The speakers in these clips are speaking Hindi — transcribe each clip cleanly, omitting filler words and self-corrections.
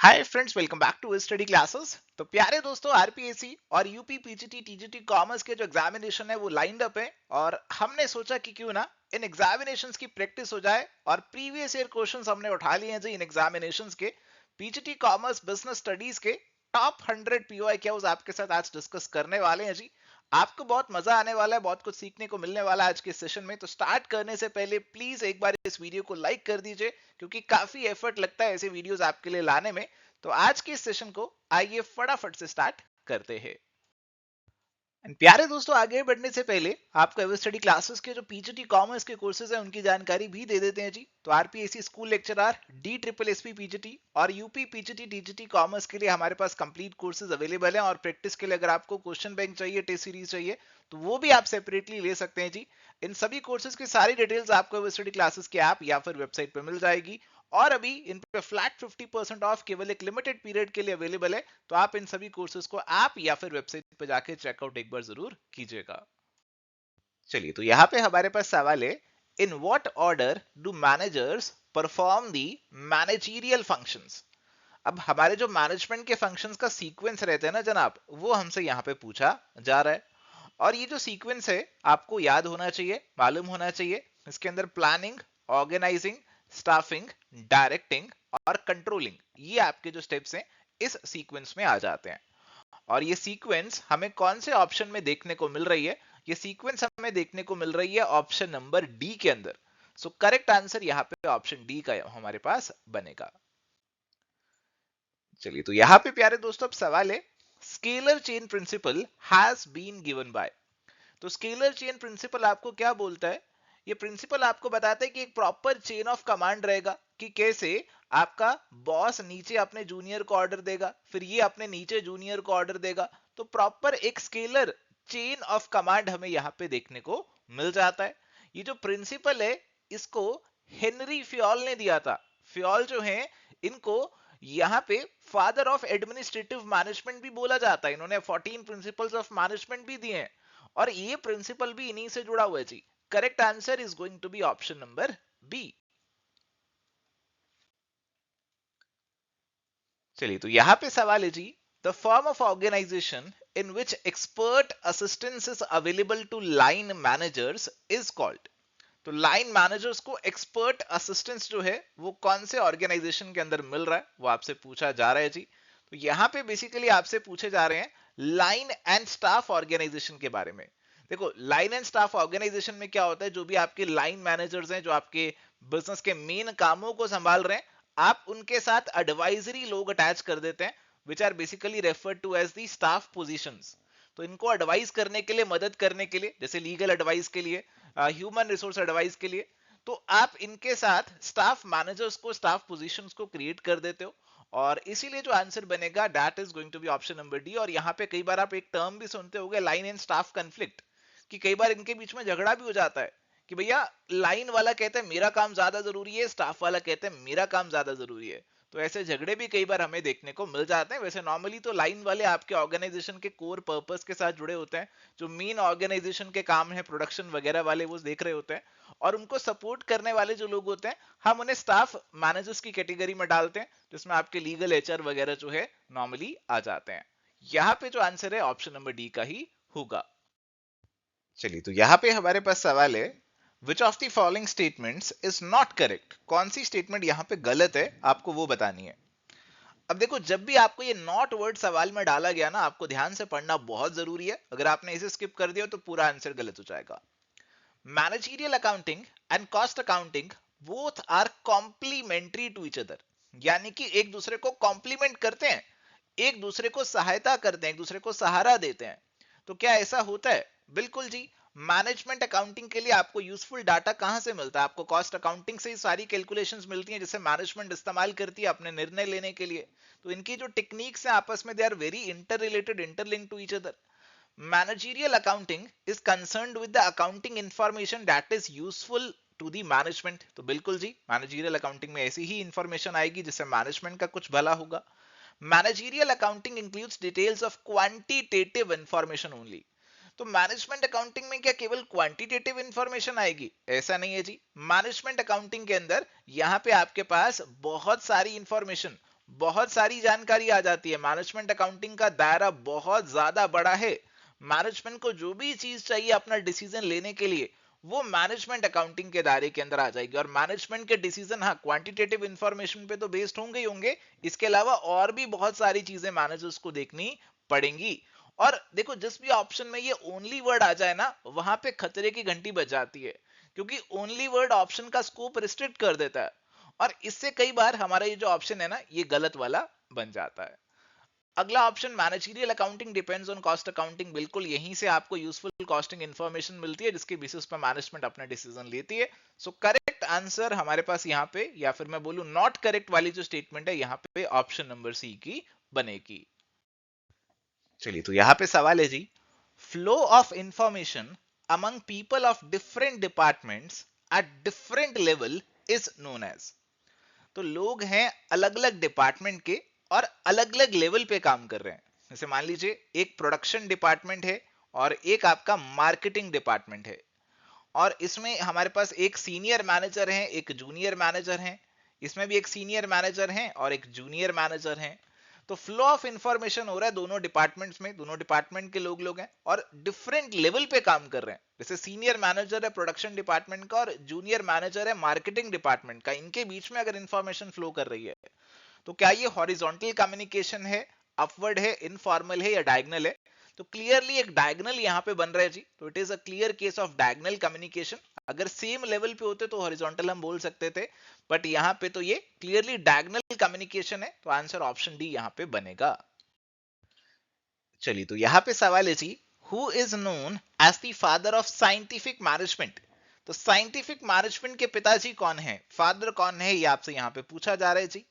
Hi friends, welcome back to study classes. तो प्यारे दोस्तों, आरपीएससी और यूपी पीजीटी टीजीटी कॉमर्स के जो एग्जामिनेशन है वो लाइंड अप है और हमने सोचा कि क्यों ना इन एग्जामिनेशंस की प्रैक्टिस हो जाए और प्रीवियस ईयर क्वेश्चंस हमने उठा लिए हैं जी इन एग्जामिनेशंस के। पीजीटी कॉमर्स बिजनेस स्टडीज के टॉप 100 पीओआई क्यूज आपके साथ आज डिस्कस करने वाले हैं जी। आपको बहुत मजा आने वाला है, बहुत कुछ सीखने को मिलने वाला है आज के सेशन में। तो स्टार्ट करने से पहले प्लीज एक बार इस वीडियो को लाइक कर दीजिए, क्योंकि काफी एफर्ट लगता है ऐसे वीडियोस आपके लिए लाने में। तो आज के इस सेशन को आइए फटाफट से स्टार्ट करते हैं। एंड प्यारे दोस्तों, आगे बढ़ने से पहले आपको एवर स्टडी क्लासेस के जो पीजीटी कॉमर्स के कोर्सेज हैं उनकी जानकारी भी दे देते हैं जी। तो RPSC school lecturer, D triple SP PGT और यूपी पीजीटी टीजीटी कॉमर्स के लिए हमारे पास कंप्लीट कोर्सेज अवेलेबल हैं। और प्रैक्टिस के लिए अगर आपको क्वेश्चन बैंक चाहिए, टेस्ट सीरीज चाहिए, तो वो भी आप सेपरेटली ले सकते हैं जी। इन सभी कोर्सेज की सारी डिटेल्स आपको एवर स्टडी क्लासेस के ऐप या फिर वेबसाइट पर मिल जाएगी। और अभी इन पे फ्लैट 50% ऑफ केवल एक लिमिटेड पीरियड के लिए अवेलेबल है। तो आप इन सभी कोर्सेज को ऐप या फिर वेबसाइट पे जाके चेकआउट एक बार जरूर कीजिएगा। चलिए, तो यहाँ पे हमारे पास सवाल है, in what order do managers perform the managerial functions. अब हमारे जो मैनेजमेंट के फंक्शंस का सीक्वेंस रहते हैं ना जनाब, वो हमसे यहाँ पे पूछा जा रहा है। और ये जो सीक्वेंस है आपको याद होना चाहिए, मालूम होना चाहिए। इसके अंदर प्लानिंग, ऑर्गेनाइजिंग, स्टाफिंग, डायरेक्टिंग और कंट्रोलिंग, ये आपके जो स्टेप्स हैं इस सीक्वेंस में आ जाते हैं। और ये सीक्वेंस हमें कौन से ऑप्शन में देखने को मिल रही है? ये सीक्वेंस हमें देखने को मिल रही है ऑप्शन नंबर डी के अंदर। सो करेक्ट आंसर यहाँ पे ऑप्शन डी का हमारे पास बनेगा। चलिए, तो यहाँ पे प्यारे दोस्तों अब सवाल है, scalar chain principle has been given by. तो स्केलर चेन प्रिंसिपल आपको क्या बोलता है? ये प्रिंसिपल आपको बताता है कि एक प्रॉपर चेन ऑफ कमांड रहेगा कि कैसे आपका बॉस नीचे अपने जूनियर को ऑर्डर देगा, फिर ये अपने नीचे जूनियर को ऑर्डर देगा। तो प्रॉपर एक स्केलर चेन ऑफ कमांड हमें यहाँ पे देखने को मिल जाता है। ये जो प्रिंसिपल है इसको हेनरी फ्योल ने दिया था। फ्योल जो है, इनको यहाँ पे फादर ऑफ एडमिनिस्ट्रेटिव मैनेजमेंट भी बोला जाता है। इन्होंने 14 प्रिंसिपल्स ऑफ मैनेजमेंट भी दिए हैं और ये प्रिंसिपल भी इन्हीं से जुड़ा हुआ है जी। Correct answer is going to be option number B. चलिए, तो यहां पे सवाल है जी, the form of organisation in which expert assistance is available to line managers is called. तो लाइन मैनेजर्स को एक्सपर्ट असिस्टेंस जो है वो कौन से ऑर्गेनाइजेशन के अंदर मिल रहा है, वो आपसे पूछा जा रहा है जी। तो यहाँ पे बेसिकली आपसे पूछे जा रहे हैं लाइन एंड स्टाफ ऑर्गेनाइजेशन के बारे में। देखो, लाइन एंड स्टाफ ऑर्गेनाइजेशन में क्या होता है, जो भी आपके लाइन मैनेजर्स हैं, जो आपके बिजनेस के मेन कामों को संभाल रहे हैं, आप उनके साथ एडवाइजरी लोग अटैच कर देते हैं, which are basically referred to as the staff positions. तो इनको एडवाइस करने के लिए, मदद करने के लिए, जैसे लीगल एडवाइस के लिए, ह्यूमन रिसोर्स एडवाइस के लिए, तो आप इनके साथ स्टाफ मैनेजर्स को, स्टाफ पोजीशंस को क्रिएट कर देते हो। और इसीलिए जो आंसर बनेगा that is going to be option number D. और यहाँ पे कई बार आप एक टर्म भी सुनते होंगे, लाइन एंड स्टाफ कन्फ्लिक्ट, कि कई बार इनके बीच में झगड़ा भी हो जाता है कि भैया लाइन वाला कहता है मेरा काम ज्यादा जरूरी है, स्टाफ वाला कहता है मेरा काम ज्यादा जरूरी है। तो ऐसे झगड़े भी कई बार हमें देखने को मिल जाते हैं। वैसे नॉर्मली तो लाइन वाले आपके ऑर्गेनाइजेशन के कोर पर्पस के साथ जुड़े होते हैं, जो मेन ऑर्गेनाइजेशन के काम है, प्रोडक्शन वगैरह वाले, वो देख रहे होते हैं। और उनको सपोर्ट करने वाले जो लोग होते हैं, हम उन्हें स्टाफ मैनेजर्स की कैटेगरी में डालते हैं, जिसमें आपके लीगल, एचआर वगैरह जो है नॉर्मली आ जाते हैं। यहाँ पे जो आंसर है ऑप्शन नंबर डी का ही होगा। चलिए, तो यहाँ पे हमारे पास सवाल है, which of the following statements is not correct. कौन सी स्टेटमेंट यहाँ पे गलत है, आपको वो बतानी है। अब देखो, जब भी आपको ये नॉट वर्ड सवाल में डाला गया ना, आपको ध्यान से पढ़ना बहुत जरूरी है। अगर आपने इसे स्किप कर दिया तो पूरा आंसर गलत हो जाएगा। Managerial accounting and cost accounting both are complementary to each other, यानी कि एक दूसरे को कॉम्प्लीमेंट करते हैं, एक दूसरे को सहायता करते हैं, एक दूसरे को सहारा देते हैं। तो क्या ऐसा होता है? बिल्कुल जी। मैनेजमेंट अकाउंटिंग के लिए आपको यूजफुल डाटा कहां से मिलता है? आपको कॉस्ट अकाउंटिंग से ही सारी कैलकुलेशंस मिलती हैं, जिसे मैनेजमेंट इस्तेमाल करती है अपने निर्णय लेने के लिए। तो इनकी जो टेक्निक्स हैं आपस में, they are very interrelated, interlinked to each other. Managerial accounting is concerned with the accounting information that is useful to the management। तो बिल्कुल जी, मैनेजरियल अकाउंटिंग में ऐसी ही इंफॉर्मेशन आएगी जिससे मैनेजमेंट का कुछ भला होगा। Managerial accounting includes details of quantitative information only. तो मैनेजमेंट अकाउंटिंग में क्या केवल क्वांटिटेटिव इंफॉर्मेशन आएगी? ऐसा नहीं है जी। मैनेजमेंट अकाउंटिंग के अंदर यहाँ पे आपके पास बहुत सारी इंफॉर्मेशन, बहुत सारी जानकारी आ जाती है। मैनेजमेंट अकाउंटिंग का दायरा बहुत ज्यादा बड़ा है। मैनेजमेंट को जो भी चीज चाहिए अपना डिसीजन लेने के लिए, वो मैनेजमेंट अकाउंटिंग के दायरे के अंदर आ जाएगी। और मैनेजमेंट के डिसीजन, हाँ, क्वांटिटेटिव इंफॉर्मेशन पे तो बेस्ड होंगे ही होंगे, इसके अलावा और भी बहुत सारी चीजें मैनेजर्स को देखनी पड़ेंगी। और देखो, जिस भी ऑप्शन में ये ओनली वर्ड आ जाए ना, वहां पे खतरे की घंटी बज जाती है, क्योंकि ओनली वर्ड ऑप्शन का स्कोप रिस्ट्रिक्ट कर देता है। और इससे कई बार हमारा ये जो ऑप्शन है ना, ये गलत वाला बन जाता है। अगला option managerial accounting depends on cost accounting. बिल्कुल यहीं से आपको यूजफुल कॉस्टिंग इंफॉर्मेशन मिलती है, जिसके बेसिस पर मैनेजमेंट अपना डिसीजन लेती है। सो करेक्ट आंसर हमारे पास यहाँ पे, या फिर मैं बोलूं नॉट करेक्ट वाली जो स्टेटमेंट है, यहाँ पे ऑप्शन नंबर सी की बनेगी। चलिए, तो यहाँ पे सवाल है जी, flow of information among people of different departments at different level is known as. तो लोग हैं अलग अलग डिपार्टमेंट के और अलग अलग लेवल पे काम कर रहे हैं। जैसे मान लीजिए एक प्रोडक्शन डिपार्टमेंट है और एक आपका मार्केटिंग डिपार्टमेंट है, और इसमें हमारे पास एक सीनियर मैनेजर है, एक जूनियर मैनेजर है। इसमें भी एक सीनियर मैनेजर है और एक जूनियर मैनेजर है। तो फ्लो ऑफ इंफॉर्मेशन हो रहा है दोनों डिपार्टमेंट्स में, दोनों डिपार्टमेंट के लोग हैं और डिफरेंट लेवल पे काम कर रहे हैं। जैसे सीनियर मैनेजर है प्रोडक्शन डिपार्टमेंट का और जूनियर मैनेजर है मार्केटिंग डिपार्टमेंट का, इनके बीच में अगर इंफॉर्मेशन फ्लो कर रही है, तो क्या ये हॉरिजॉन्टल कम्युनिकेशन है, अपवर्ड है, इनफॉर्मल है, या डायगनल है? तो क्लियरली एक डायगनल यहाँ पे बन रहा है जी। तो it is a clear case of diagonal communication. अगर सेम लेवल पे होते तो हॉरिजॉन्टल हम बोल सकते थे, बट यहाँ पे तो ये क्लियरली डायगनल कम्युनिकेशन है, तो आंसर ऑप्शन डी यहाँ पे बनेगा। चलिए, तो यहाँ पे सवाल है जी, who is known as the father of scientific management. तो साइंटिफिक मैनेजमेंट के पिताजी कौन है, फादर कौन है, ये आपसे यहाँ पे पूछा जा रहा है जी।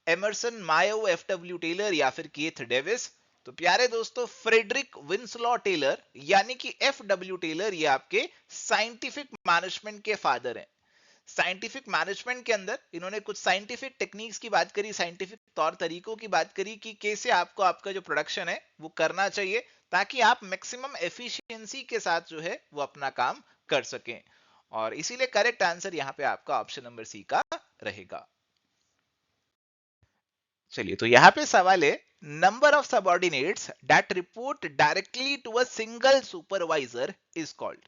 एमरसन, मायो, एफ डब्ल्यू टेलर या फिर केथ डेविस। तो प्यारे दोस्तों, फ्रेडरिक विंसलॉ टेलर यानी कि एफ डब्ल्यू टेलर, ये आपके साइंटिफिक मैनेजमेंट के फादर हैं। साइंटिफिक मैनेजमेंट के अंदर इन्होंने कुछ साइंटिफिक टेक्निक्स की बात करी, साइंटिफिक तौर तरीकों की बात करी कि कैसे आपको आपका जो प्रोडक्शन है वो करना चाहिए, ताकि आप मैक्सिमम एफिशिएंसी के साथ जो है वो अपना काम कर सकें। और इसीलिए करेक्ट आंसर यहाँ पे आपका ऑप्शन नंबर सी का रहेगा। चलिए, तो यहां पे सवाल है, number of subordinates that report directly to a single supervisor is called.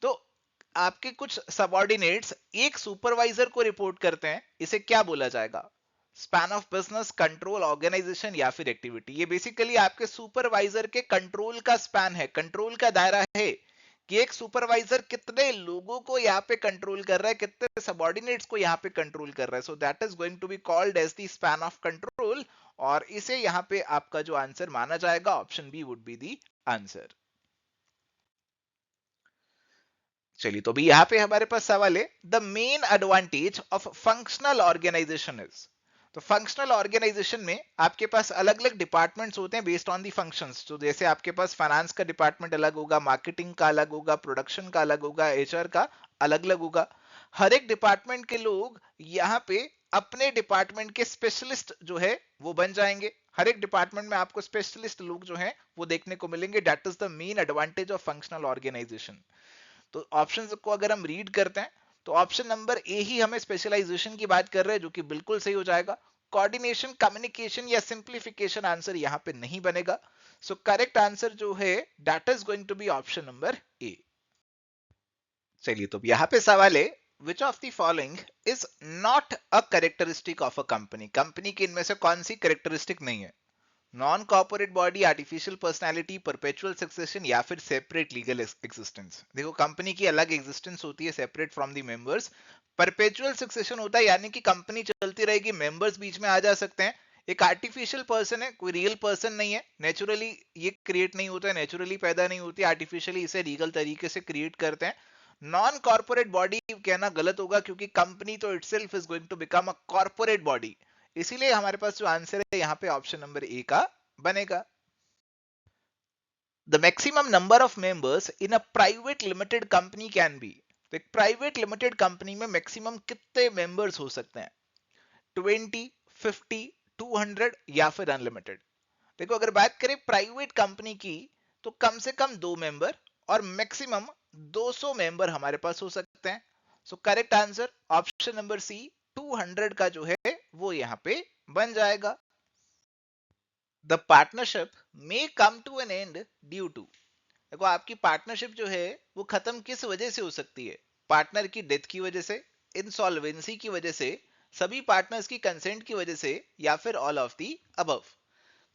तो आपके कुछ सबऑर्डिनेट्स एक सुपरवाइजर को रिपोर्ट करते हैं, इसे क्या बोला जाएगा? Span of business, control, organisation या फिर एक्टिविटी। ये बेसिकली आपके सुपरवाइजर के कंट्रोल का स्पैन है, कंट्रोल का दायरा है कि एक सुपरवाइजर कितने लोगों को यहाँ पे कंट्रोल कर रहा है, कितने सबऑर्डिनेट्स को यहाँ पे कंट्रोल कर रहा है। So that is going to be called as the span of control, और इसे यहाँ पे आपका जो आंसर माना जाएगा, option B would be the answer. चलिए, तो भी यहाँ पे हमारे पास सवाल है, the main advantage of functional organisation is. तो फंक्शनल ऑर्गेनाइजेशन में आपके पास अलग अलग डिपार्टमेंट्स होते हैं बेस्ड ऑन दी फंक्शंस। तो जैसे आपके पास फाइनेंस का डिपार्टमेंट अलग होगा, मार्केटिंग का अलग होगा, प्रोडक्शन का अलग होगा, एचआर का अलग अलग होगा। हर एक डिपार्टमेंट के लोग यहाँ पे अपने डिपार्टमेंट के स्पेशलिस्ट जो है वो बन जाएंगे। हर एक डिपार्टमेंट में आपको स्पेशलिस्ट लोग जो हैं वो देखने को मिलेंगे। That is the main advantage of functional organisation. तो ऑप्शंस को अगर हम रीड करते हैं, तो ऑप्शन नंबर ए ही हमें स्पेशलाइजेशन की बात कर रहे हैं, जो कि बिल्कुल सही हो जाएगा। कोऑर्डिनेशन, कम्युनिकेशन या सिंप्लीफिकेशन आंसर यहां पे नहीं बनेगा। सो करेक्ट आंसर जो है that is going to be option number A. चलिए, तो यहां पे सवाल है, which of the following is not a characteristic of a company. Company की इनमें से कौन सी कैरेक्टरिस्टिक नहीं है? Non corporate body, artificial personality, perpetual succession या फिर सेपरेट लीगल एग्जिस्टेंस। देखो, कंपनी की अलग एग्जिस्टेंस होती है separate from the members. Perpetual succession होता है, यानी कि कंपनी चलती रहेगी, मेंबर्स बीच में आ जा सकते हैं। एक आर्टिफिशियल पर्सन है, कोई रियल पर्सन नहीं है, नेचुरली ये क्रिएट नहीं होता है, नेचुरली पैदा नहीं होती, आर्टिफिशियली इसे लीगल तरीके से क्रिएट करते हैं। नॉन कॉर्पोरेट बॉडी कहना गलत होगा, क्योंकि कंपनी तो itself is going to become a corporate body. इसीलिए हमारे पास जो आंसर है यहाँ पे ऑप्शन नंबर ए का बनेगा। The maximum number of members in a private limited company can be. तो एक प्राइवेट लिमिटेड कंपनी में मैक्सिमम कितने मेंबर्स हो सकते हैं? 20, 50, 200 या फिर अनलिमिटेड? देखो, अगर बात करें प्राइवेट कंपनी की, तो कम से कम 2 मेंबर और मैक्सिमम 200 मेंबर हमारे पास हो सकते हैं। So correct answer option number C 200 का जो है वो यहाँ पे बन जाएगा। The partnership may come to an end due to, देखो आपकी पार्टनरशिप जो है वो खत्म किस वजह से हो सकती है? पार्टनर की डेथ की वजह से, इंसॉल्वेंसी की वजह से, सभी पार्टनर्स की कंसेंट की वजह से, या फिर ऑल ऑफ दी अबव।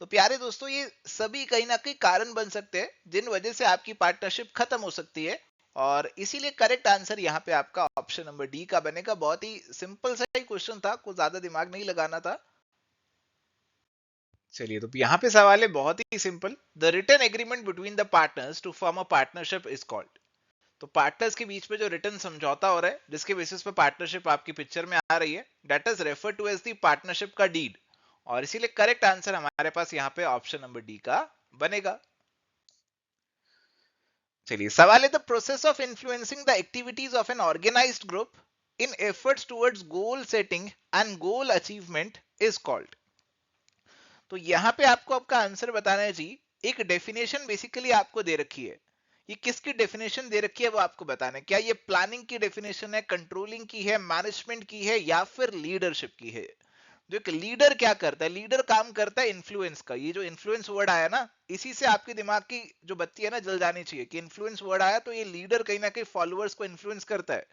तो प्यारे दोस्तों, ये सभी कहीं ना कहीं कारण बन सकते हैं जिन वजह से आपकी पार्टनरशिप खत्म हो सकती है, और इसीलिए करेक्ट आंसर यहाँ पे आपका ऑप्शन नंबर डी का बनेगा। बहुत ही सिंपल सा ही क्वेश्चन था, कुछ ज्यादा दिमाग नहीं लगाना था। चलिए, तो यहाँ पे सवाल है बहुत ही simple. The written agreement between the partners to form a partnership is called. तो पार्टनर्स के बीच में जो रिटन समझौता हो रहा है जिसके बेसिस पे पार्टनरशिप आपकी पिक्चर में आ रही है, that is refer to as the partnership का डीड। और इसीलिए करेक्ट आंसर हमारे पास यहाँ पे ऑप्शन नंबर डी का बनेगा। चलिए, सवाल है the process of influencing the activities of an organised group in efforts towards goal setting and goal achievement is called. तो यहाँ पे आपको आपका आंसर बताना है जी। एक डेफिनेशन बेसिकली आपको दे रखी है, ये किसकी डेफिनेशन दे रखी है वो आपको बताना है। क्या ये प्लानिंग की डेफिनेशन है, कंट्रोलिंग की है, मैनेजमेंट की है, या फिर लीडरशिप की है? जो एक लीडर क्या करता है, लीडर काम करता है इन्फ्लुएंस का। ये जो इन्फ्लुएंस वर्ड आया ना, इसी से आपके दिमाग की जो बत्ती है ना जल जानी चाहिए कि इन्फ्लुएंस वर्ड आया तो ये लीडर कहीं ना कहीं फॉलोअर्स को इन्फ्लुएंस करता है।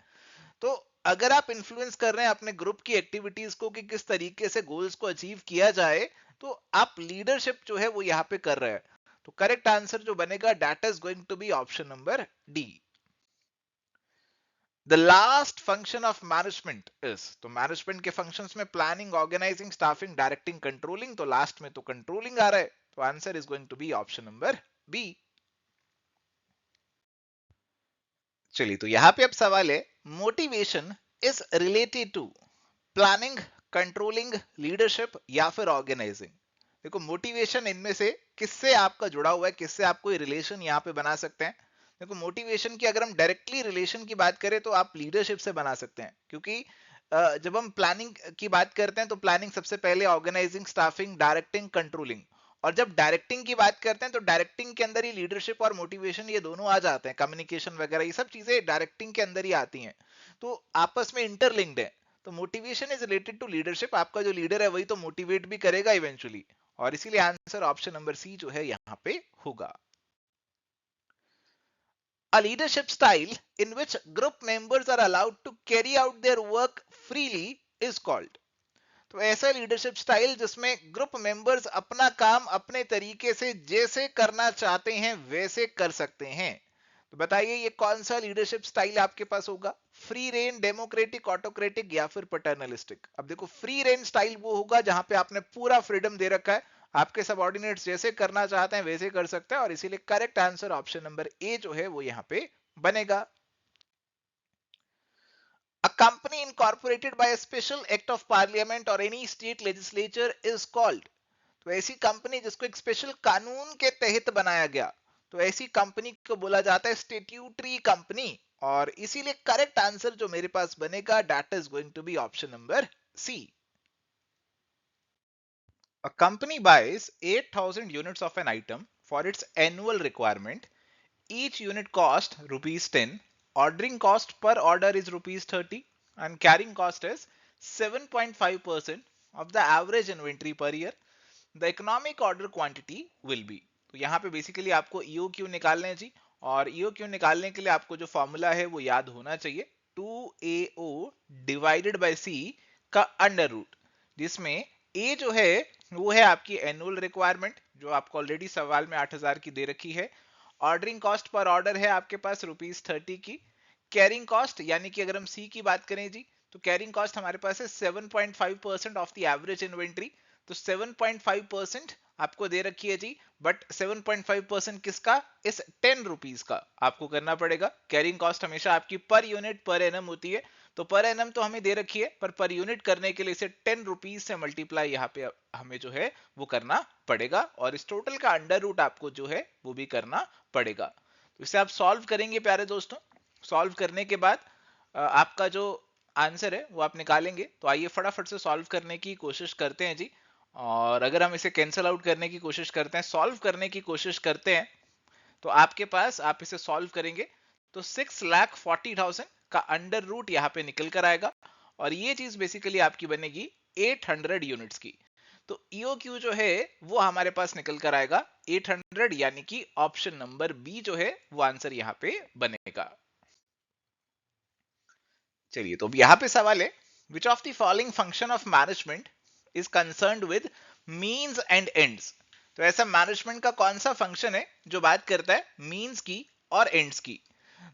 तो अगर आप इन्फ्लुएंस कर रहे हैं अपने ग्रुप की एक्टिविटीज को कि किस तरीके से गोल्स को अचीव किया जाए, तो आप लीडरशिप जो है वो यहाँ पे कर रहे हैं। तो करेक्ट आंसर जो बनेगा that is going to be option number D. The last function of management is, तो मैनेजमेंट के फंक्शंस में planning, organising, staffing, directing, controlling, तो लास्ट में तो कंट्रोलिंग आ रहा है, तो answer is going to be option number B. चलिए, तो यहां पे अब सवाल है, motivation is related to planning, controlling, leadership, या फिर ऑर्गेनाइजिंग? देखो, मोटिवेशन इनमें से किससे आपका जुड़ा हुआ है, किससे आप कोई रिलेशन यहाँ पे बना सकते हैं? देखो, मोटिवेशन की अगर हम डायरेक्टली रिलेशन की बात करें तो आप लीडरशिप से बना सकते हैं, क्योंकि जब हम प्लानिंग की बात करते हैं तो प्लानिंग सबसे पहले, ऑर्गेनाइजिंग, स्टाफिंग, डायरेक्टिंग, कंट्रोलिंग। और जब डायरेक्टिंग की बात करते हैं तो डायरेक्टिंग के अंदर ही लीडरशिप और मोटिवेशन ये दोनों आ जाते हैं, कम्युनिकेशन वगैरह ये सब चीजें डायरेक्टिंग के अंदर ही आती हैं, तो आपस में इंटरलिंक्ड है। तो motivation is related to leadership, आपका जो लीडर है वही तो मोटिवेट भी करेगा इवेंचुअली, और इसीलिए आंसर ऑप्शन नंबर सी जो है यहाँ पे होगा। A leadership style in which group members are allowed to carry out their work freely is called। तो ऐसा लीडरशिप स्टाइल जिसमें ग्रुप मेंबर्स अपना काम अपने तरीके से जैसे करना चाहते हैं वैसे कर सकते हैं। तो बताइए ये कौन सा लीडरशिप स्टाइल आपके पास होगा? फ्री रेन, डेमोक्रेटिक, ऑटोक्रेटिक, या फिर पैटर्नलिस्टिक? अब देखो, फ्री रेन स्टाइल वो होगा जहां पे आपने पूरा फ्रीडम दे रखा है, आपके सबऑर्डिनेट्स जैसे करना चाहते हैं वैसे कर सकते हैं, और इसीलिए करेक्ट आंसर ऑप्शन नंबर ए जो है वो यहाँ पे बनेगा। A company incorporated by a special act of parliament or any state legislature is called। तो ऐसी कंपनी जिसको एक स्पेशल कानून के तहत बनाया गया, तो ऐसी कंपनी को बोला जाता है स्टेट्यूटरी कंपनी, और इसीलिए करेक्ट आंसर जो मेरे पास बनेगा that is going to be option number C. A company buys 8,000 units of an item for its annual requirement. Each unit cost rupees 10. Ordering cost per order is rupees 30 and carrying cost is 7.5% of the average inventory per year. The economic order quantity will be। तो यहाँ पे बेसिकली आपको EOQ निकालने हैं जी, और EOQ निकालने के लिए आपको जो फॉर्मूला है वो याद होना चाहिए, 2AO डिवाइडेड बाय C का अंडर रूट, जिसमें A जो है वो है आपकी एनुअल रिक्वायरमेंट जो आपको ऑलरेडी सवाल में 8,000 की दे रखी है। ऑर्डरिंग कॉस्ट पर ऑर्डर है आपके पास रुपीज 30 की। कैरिंग कॉस्ट यानी कि अगर हम सी की बात करें जी, तो कैरिंग कॉस्ट हमारे पास है 7.5% ऑफ द एवरेज इन्वेंट्री। तो 7.5% आपको दे रखी है जी, बट 7.5% किसका? इस 10 रुपीज का आपको करना पड़ेगा। कैरिंग कॉस्ट हमेशा आपकी पर यूनिट पर एनम होती है, तो पर एनम तो हमें दे रखी है, पर यूनिट करने के लिए इसे 10 रुपीज से मल्टीप्लाई यहाँ पे हमें जो है वो करना पड़ेगा, और इस टोटल का अंडर रूट आपको जो है वो भी करना पड़ेगा। तो इसे आप सॉल्व करेंगे प्यारे दोस्तों। सॉल्व करने के बाद आपका जो आंसर है वो आप निकालेंगे। तो आइए फटाफट से सॉल्व करने की कोशिश करते हैं जी। और अगर हम इसे कैंसिल आउट करने की कोशिश करते हैं, सॉल्व करने की कोशिश करते हैं, तो आपके पास, आप इसे सॉल्व करेंगे तो 6,40,000 का अंडर रूट यहाँ पे निकल कर आएगा, और ये चीज बेसिकली आपकी बनेगी 800 यूनिट्स की। तो ईओक्यू जो है वो हमारे पास निकल कर आएगा 800, यानी कि ऑप्शन नंबर बी जो है वो आंसर यहां पे बनेगा। चलिए, तो अब यहां पे सवाल है, which of the following function of management is concerned with means and ends. तो ऐसा मैनेजमेंट का कौन सा फंक्शन है जो बात करता है मीन्स की और एंड्स की।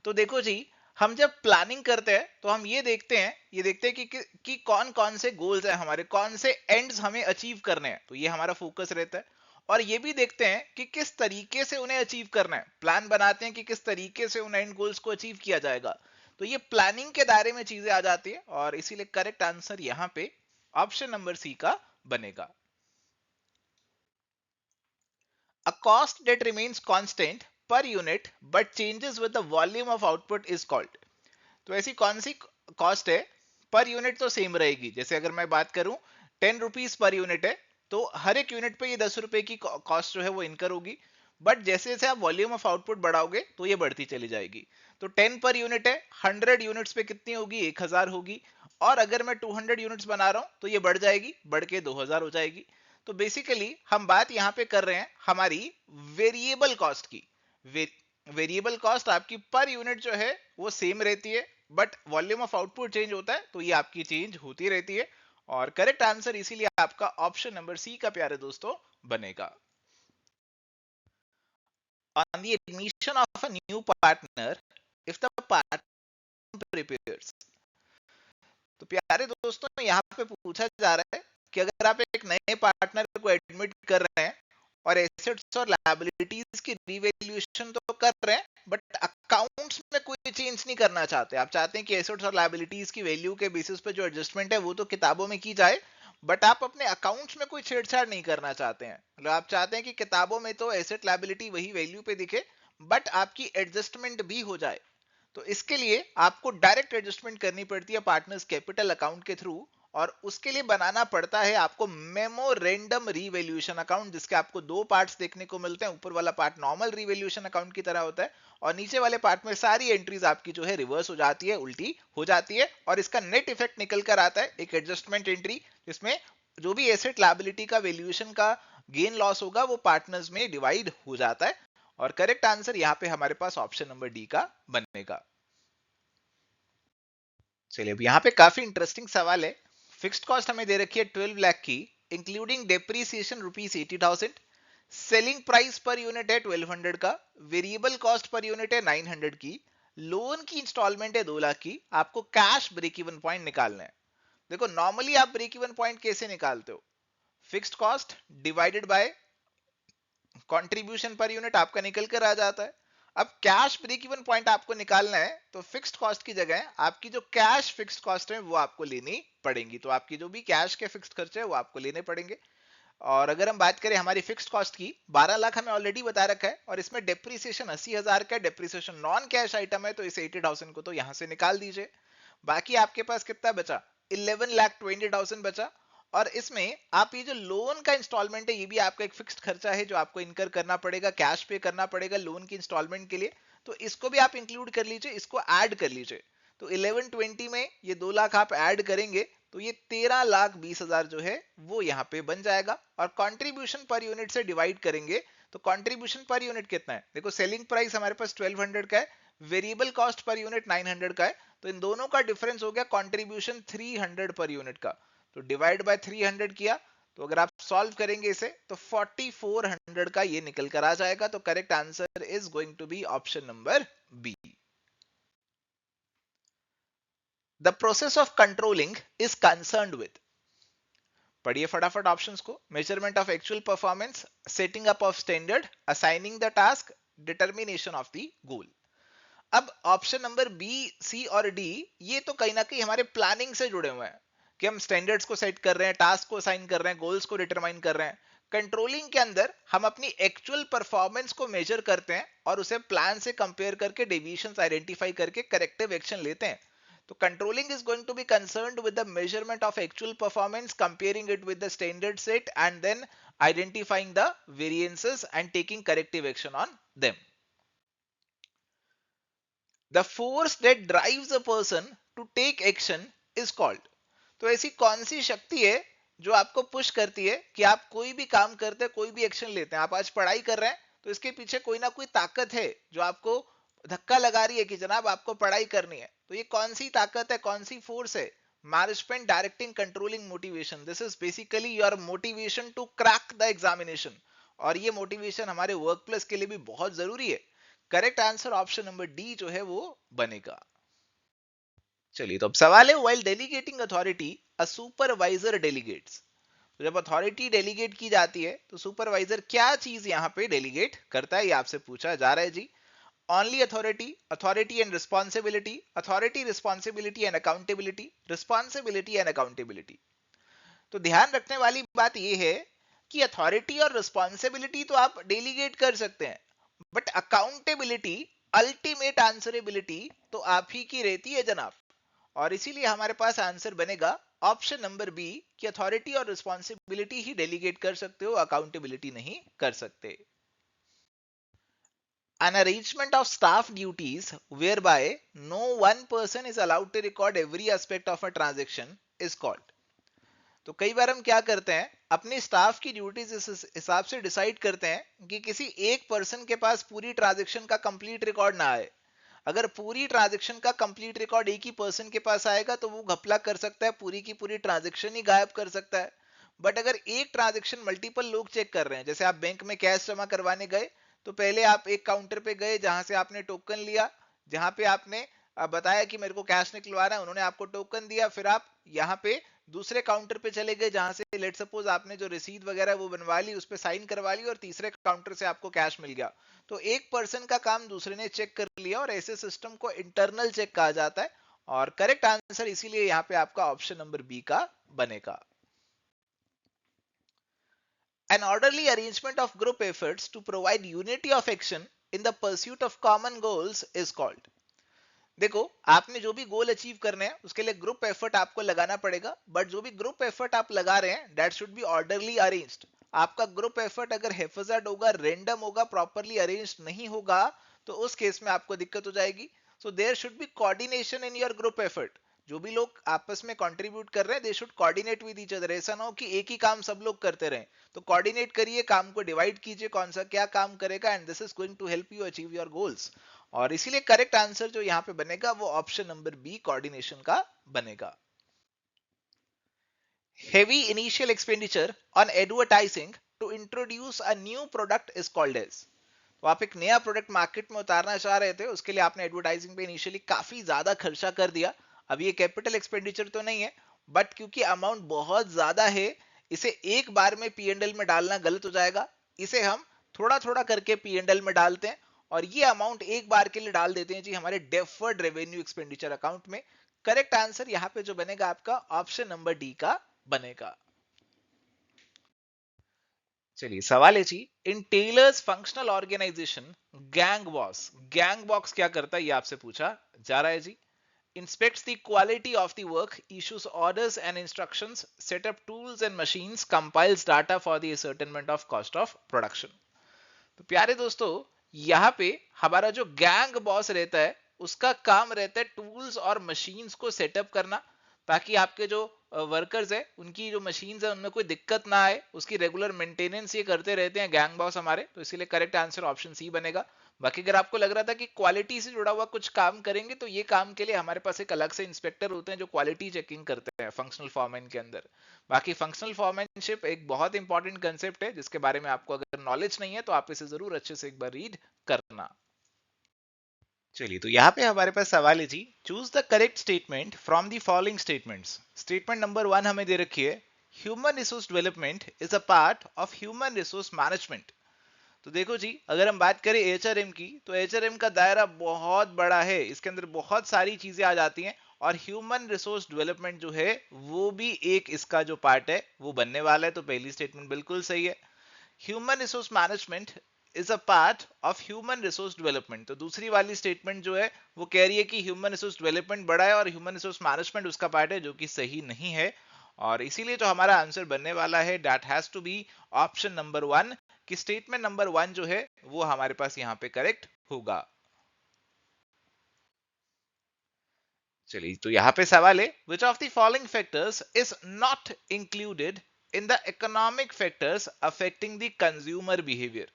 तो देखो जी, हम जब प्लानिंग करते हैं तो हम ये देखते हैं कि कौन कौन से गोल्स है हमारे, कौन से एंड्स हमें अचीव करने हैं, तो ये हमारा फोकस रहता है। और ये भी देखते हैं कि किस तरीके से उन्हें अचीव करना है, प्लान बनाते हैं कि किस तरीके से उन एंड गोल्स को अचीव किया जाएगा। तो ये प्लानिंग के दायरे में चीजें आ जाती है, और इसीलिए करेक्ट आंसर यहां पे ऑप्शन नंबर सी का बनेगा। A cost that remains constant per unit but changes with the volume of output is called। तो ऐसी कौन सी कॉस्ट है, पर यूनिट तो सेम रहेगी। जैसे अगर मैं बात करूं 10 रुपीज पर यूनिट है, तो हर एक यूनिट पे ये 10 रुपए की कॉस्ट जो है वो इनकर होगी। बट जैसे जैसे आप वॉल्यूम ऑफ आउटपुट बढ़ाओगे तो ये बढ़ती चली जाएगी। तो 10 पर यूनिट है, 100 यूनिट्स पे कितनी होगी, 1000 होगी। और अगर मैं 200 यूनिट्स बना रहा हूं तो ये बढ़ जाएगी, बढ़ के 2000 हो जाएगी। तो बेसिकली हम बात यहां पे कर रहे हैं हमारी वेरिएबल कॉस्ट की। वेरिएबल कॉस्ट आपकी पर यूनिट जो है वो सेम रहती है, but volume of output change होता है तो ये आपकी चेंज होती रहती है। और करेक्ट आंसर इसीलिए आपका ऑप्शन नंबर सी का प्यारे दोस्तों बनेगा। On the admission of a new partner, if the partner prepares। तो प्यारे दोस्तों यहाँ पे पूछा जा रहा है कि अगर आप एक नए पार्टनर को एडमिट कर रहे हैं और एसेट्स और लायबिलिटीज की रिवैल्यूएशन तो कर रहे हैं, बट अकाउंट्स में कोई चेंज नहीं करना चाहते। आप चाहते हैं कि एसेट्स और लायबिलिटीज की वैल्यू के बेसिस पे जो एडजस्टमेंट है वो तो किताबों में की जाए, बट आप अपने अकाउंट्स में कोई छेड़छाड़ नहीं करना चाहते हैं। मतलब आप चाहते हैं कि किताबों में तो एसेट लायबिलिटी वही वैल्यू पे दिखे, बट आपकी एडजस्टमेंट भी हो जाए। तो इसके लिए आपको डायरेक्ट एडजस्टमेंट करनी पड़ती है पार्टनर्स कैपिटल अकाउंट के थ्रू, और उसके लिए बनाना पड़ता है आपको मेमोरेंडम रीवैल्यूएशन अकाउंट, जिसके आपको दो पार्ट्स देखने को मिलते हैं। ऊपर वाला पार्ट नॉर्मल रीवैल्यूएशन अकाउंट की तरह होता है, और नीचे वाले पार्ट में सारी एंट्रीज आपकी जो है रिवर्स हो जाती है, उल्टी हो जाती है, और इसका नेट इफेक्ट निकल कर आता है एक एडजस्टमेंट एंट्री, जिसमें जो भी एसेट लायबिलिटी का वैल्यूएशन का गेन लॉस होगा वो पार्टनर्स में डिवाइड हो जाता है। और करेक्ट आंसर यहाँ पे हमारे पास ऑप्शन नंबर डी का बनेगा। चलिए, अब यहाँ पे काफी इंटरेस्टिंग सवाल है। फिक्स्ड कॉस्ट हमें दे रखी है 12 लाख की, including depreciation rupees 80,000। Selling price per unit है 1200 का, वेरिएबल कॉस्ट पर यूनिट है 900 की, लोन की इंस्टॉलमेंट है 2 लाख की। आपको कैश ब्रेक इवन पॉइंट निकालना है। देखो, नॉर्मली आप ब्रेक इवन पॉइंट कैसे निकालते हो, fixed cost divided by contribution per unit आपका निकल कर आ जाता है। अब कैश ब्रेक इवन पॉइंट आपको निकालना है, तो फिक्स्ड कॉस्ट की जगह आपकी जो कैश फिक्स्ड कॉस्ट है वो आपको लेनी पड़ेंगी। तो आपकी जो भी कैश के फिक्स्ड खर्चे है वो आपको लेने पड़ेंगे। और अगर हम बात करें हमारी फिक्स्ड कॉस्ट की, 12 लाख हमें ऑलरेडी बता रखा है, और इसमें डेप्रीसिएशन 80,000 का डेप्रीसिएशन नॉन कैश आइटम है, तो इस 80,000 को तो यहां से निकाल दीजिए। बाकी आपके पास कितना बचा, 11,20,000 बचा। और इसमें आप ये जो लोन का इंस्टॉलमेंट है ये भी आपका एक फिक्स्ड खर्चा है जो आपको इनकर करना पड़ेगा, कैश पे करना पड़ेगा लोन की इंस्टॉलमेंट के लिए। तो इसको भी आप इंक्लूड कर लीजिए, इसको ऐड कर लीजिए। तो 1120 में ये 2 लाख आप ऐड करेंगे तो ये 13,20,000 जो है वो यहाँ पे बन जाएगा। और कंट्रीब्यूशन पर यूनिट से डिवाइड करेंगे तो कंट्रीब्यूशन पर यूनिट कितना है, देखो सेलिंग प्राइस हमारे पास 1200 का है, वेरिएबल कॉस्ट पर यूनिट 900 का है, तो इन दोनों का डिफरेंस हो गया कंट्रीब्यूशन 300 पर यूनिट का। तो डिवाइड बाय 300 किया, तो अगर आप सॉल्व करेंगे इसे तो 4400 का ये निकल कर आ जाएगा। तो correct answer is going to be option number B. The process of controlling is concerned with, पढ़िए फटाफट ऑप्शंस को, measurement of actual performance, setting up of standard, assigning the task, determination of the goal. अब ऑप्शन नंबर बी, सी और डी ये तो कहीं ना कहीं हमारे प्लानिंग से जुड़े हुए हैं कि हम स्टैंडर्ड्स को सेट कर रहे हैं, टास्क को असाइन कर रहे हैं, गोल्स को डिटरमाइन कर रहे हैं। कंट्रोलिंग के अंदर हम अपनी एक्चुअल परफॉर्मेंस को मेजर करते हैं और उसे प्लान से कंपेयर करके डेविएशंस आइडेंटिफाई करके करेक्टिव एक्शन लेते हैं। तो controlling is going to be concerned with the measurement of actual performance, comparing it with the standard set, and then identifying the variances and taking corrective action on them. The force that drives a person to take action is called। तो ऐसी कौन सी शक्ति है जो आपको पुश करती है कि आप कोई भी काम करते हैं, कोई भी एक्शन लेते हैं। आप आज पढ़ाई कर रहे हैं तो इसके पीछे कोई ना कोई ताकत है जो आपको धक्का लगा रही है कि जनाब आपको पढ़ाई करनी है। तो ये कौन सी ताकत है, कौन सी फोर्स है? Management directing controlling motivation, this is basically your motivation to crack the examination. और ये मोटिवेशन हमारे वर्क प्लेस के लिए भी बहुत जरूरी है। Correct answer option number D जो है वो बनेगा। चलिए, तो अब सवाल है, while delegating authority a supervisor delegates. तो जब अथॉरिटी डेलीगेट की जाती है तो सुपरवाइजर क्या चीज यहाँ पे डेलीगेट करता है, ये आपसे पूछा जा रहा है जी। Only authority, authority and responsibility, authority responsibility and accountability, responsibility and accountability. तो ध्यान रखने वाली बात यह है कि अथॉरिटी और रिस्पॉन्सिबिलिटी तो आप डेलीगेट कर सकते हैं, बट अकाउंटेबिलिटी, अल्टीमेट आंसरेबिलिटी तो आप ही की रहती है जनाब। और इसीलिए हमारे पास आंसर बनेगा ऑप्शन नंबर बी कि अथॉरिटी और रिस्पॉन्सिबिलिटी ही डेलीगेट कर सकते हो, अकाउंटेबिलिटी नहीं कर सकते। An arrangement of staff duties whereby no one person is allowed to record every aspect of a transaction is called। तो कई बार हम क्या करते हैं, अपनी स्टाफ की ड्यूटीज इस हिसाब से डिसाइड करते हैं कि किसी एक पर्सन के पास पूरी ट्रांजैक्शन का कंप्लीट रिकॉर्ड ना आए। अगर पूरी ट्रांजैक्शन का कंप्लीट रिकॉर्ड एक ही पर्सन के पास आएगा तो वो घपला कर सकता है, पूरी की पूरी ट्रांजैक्शन ही गायब कर सकता है। बट अगर एक ट्रांजैक्शन मल्टीपल लोग चेक कर रहे हैं, जैसे आप बैंक में कैश जमा करवाने गए तो पहले आप एक काउंटर पे गए जहां से आपने टोकन लिया, जहां पे आपने बताया कि मेरे को कैश निकलवाना है, उन्होंने आपको टोकन दिया। फिर आप यहाँ पे दूसरे काउंटर पे चले गए जहां से लेट सपोज आपने जो रसीद वगैरह वो बनवा ली, उस पर साइन करवा ली और तीसरे काउंटर से आपको कैश मिल गया। तो एक पर्सन का काम दूसरे ने चेक कर लिया और ऐसे सिस्टम को इंटरनल चेक कहा जाता है। और करेक्ट आंसर इसीलिए यहाँ पे आपका ऑप्शन नंबर बी का बनेगा। An orderly arrangement of group efforts to provide unity of action in the pursuit of common goals is called। देखो, आपने जो भी गोल अचीव करने हैं उसके लिए ग्रुप एफर्ट आपको लगाना पड़ेगा, बट जो भी ग्रुप एफर्ट आप लगा रहे हैं that should be orderly arranged. आपका ग्रुप एफर्ट अगर हेफाजत होगा, रेंडम होगा, प्रॉपरली अरेंज्ड नहीं होगा तो उस केस में आपको दिक्कत हो जाएगी। So there should be coordination in your group effort. जो भी लोग आपस में कंट्रीब्यूट कर रहे हैं they should coordinate with each other. ऐसा ना हो कि एक ही काम सब लोग करते रहें। तो कोऑर्डिनेट करिए, काम को डिवाइड कीजिए, कौन सा क्या काम करेगा, and this is going to help you achieve your goals. और इसीलिए करेक्ट आंसर जो यहाँ पे बनेगा वो ऑप्शन नंबर बी कोऑर्डिनेशन का बनेगा। Heavy initial expenditure on advertising to introduce a new product is called as. तो आप एक नया प्रोडक्ट मार्केट में उतारना चाह रहे थे, उसके लिए आपने एडवर्टाइजिंग पे इनिशियली काफी ज्यादा खर्चा कर दिया। अब ये कैपिटल एक्सपेंडिचर तो नहीं है, बट क्योंकि अमाउंट बहुत ज्यादा है, इसे एक बार में पी&एल में डालना गलत हो जाएगा। इसे हम थोड़ा थोड़ा करके पी&एल में डालते हैं और ये अमाउंट एक बार के लिए डाल देते हैं जी हमारे डेफर्ड रेवेन्यू एक्सपेंडिचर अकाउंट में। करेक्ट आंसर यहाँ पे जो बनेगा आपका ऑप्शन नंबर डी का बनेगा। चलिए, सवाल है जी, in Taylor's functional organisation gang boss क्या करता है, ये आपसे पूछा जा रहा है जी। Inspects the quality of the work, issues orders and instructions, set up tools and machines, compiles data for the ascertainment of cost of production. तो प्यारे दोस्तों, यहाँ पे हमारा जो गैंग बॉस रहता है उसका काम रहता है टूल्स और मशीन्स को सेटअप करना, ताकि आपके जो वर्कर्स है उनकी जो मशीन्स है उनमें कोई दिक्कत ना आए, उसकी रेगुलर मेंटेनेंस ये करते रहते हैं गैंग बॉस हमारे। तो इसीलिए करेक्ट आंसर ऑप्शन सी बनेगा। बाकी अगर आपको लग रहा था कि क्वालिटी से जुड़ा हुआ कुछ काम करेंगे तो ये काम के लिए हमारे पास एक अलग से इंस्पेक्टर होते हैं जो क्वालिटी चेकिंग करते हैं फंक्शनल फॉरमैन के अंदर। बाकी फंक्शनल फॉरमैनशिप एक बहुत इंपॉर्टेंट कंसेप्ट है जिसके बारे में आपको अगर नॉलेज नहीं है तो आप इसे जरूर अच्छे से एक बार रीड करना। चलिए, तो यहाँ पे हमारे पास सवाल है जी, choose the correct statement from the following statements. Statement number 1 हमें दे रखी है, human resource development is a part of human resource management. तो देखो जी, अगर हम बात करें एचआरएम की तो एचआरएम का दायरा बहुत बड़ा है, इसके अंदर बहुत सारी चीजें आ जाती हैं और ह्यूमन रिसोर्स डेवलपमेंट जो है वो भी एक इसका जो पार्ट है वो बनने वाला है। तो पहली स्टेटमेंट बिल्कुल सही है। Human resource management is a part of human resource development. तो दूसरी वाली स्टेटमेंट जो है वो कह रही है कि ह्यूमन रिसोर्स डेवलपमेंट बड़ा है और ह्यूमन रिसोर्स मैनेजमेंट उसका पार्ट है, जो कि सही नहीं है। और इसीलिए जो हमारा आंसर बनने वाला है that has to be option number 1 कि स्टेटमेंट नंबर 1 जो है वो हमारे पास यहाँ पे करेक्ट होगा। चलिए, तो यहाँ पे सवाल है, which of the following factors is not included in the economic factors affecting the consumer behaviour.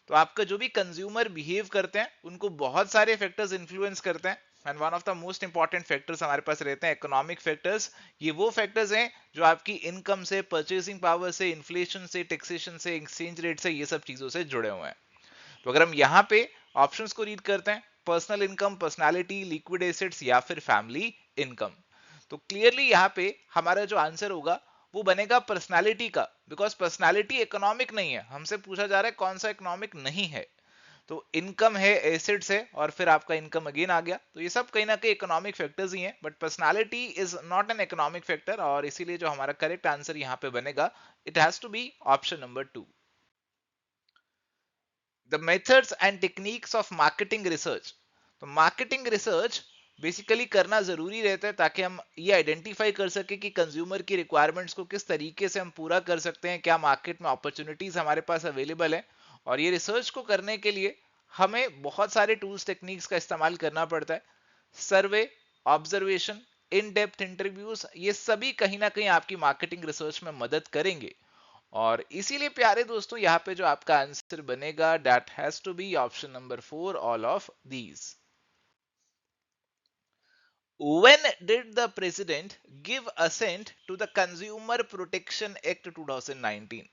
तो आपका जो भी कंज्यूमर बिहेव करते हैं उनको बहुत सारे फैक्टर्स इन्फ्लुएंस करते हैं, and one of the most important factors हमारे पास रहते हैं इकोनॉमिक फैक्टर्स। ये वो फैक्टर्स हैं जो आपकी इनकम से, परचेसिंग पावर से, इन्फ्लेशन से, टैक्सेशन से, एक्सचेंज रेट से, ये सब चीजों से जुड़े हुए हैं। तो अगर हम यहाँ पे ऑप्शंस को रीड करते हैं, personal income, personality, liquid assets या फिर फैमिली इनकम, तो क्लियरली यहाँ पे हमारा जो आंसर होगा वो बनेगा पर्सनालिटी का, बिकॉज पर्सनालिटी इकोनॉमिक नहीं है। हमसे पूछा जा रहा है कौन सा इकोनॉमिक नहीं है, तो इनकम है, एसेट्स है, और फिर आपका इनकम अगेन आ गया। तो ये सब कहीं ना कहीं इकोनॉमिक फैक्टर्स ही हैं, but personality is not an economic factor, और इसीलिए जो हमारा करेक्ट आंसर यहाँ पे बनेगा, it has to be option number 2। The methods and techniques of marketing research. तो मार्केटिंग रिसर्च बेसिकली करना जरूरी रहता है ताकि हम ये आइडेंटिफाई कर सके कि कंज्यूमर की रिक्वायरमेंट्स को किस तरीके से हम पूरा कर सकते हैं, क्या मार्केट में अपॉर्चुनिटीज हमारे पास अवेलेबल है। और ये रिसर्च को करने के लिए हमें बहुत सारे टूल्स टेक्निक्स का इस्तेमाल करना पड़ता है। सर्वे, ऑब्जर्वेशन, इन डेप्थ इंटरव्यूज, ये सभी कहीं ना कहीं आपकी मार्केटिंग रिसर्च में मदद करेंगे। और इसीलिए प्यारे दोस्तों यहाँ पे जो आपका आंसर बनेगा, that has to be option number 4, all of these. When did the president give assent to the Consumer Protection Act 2019?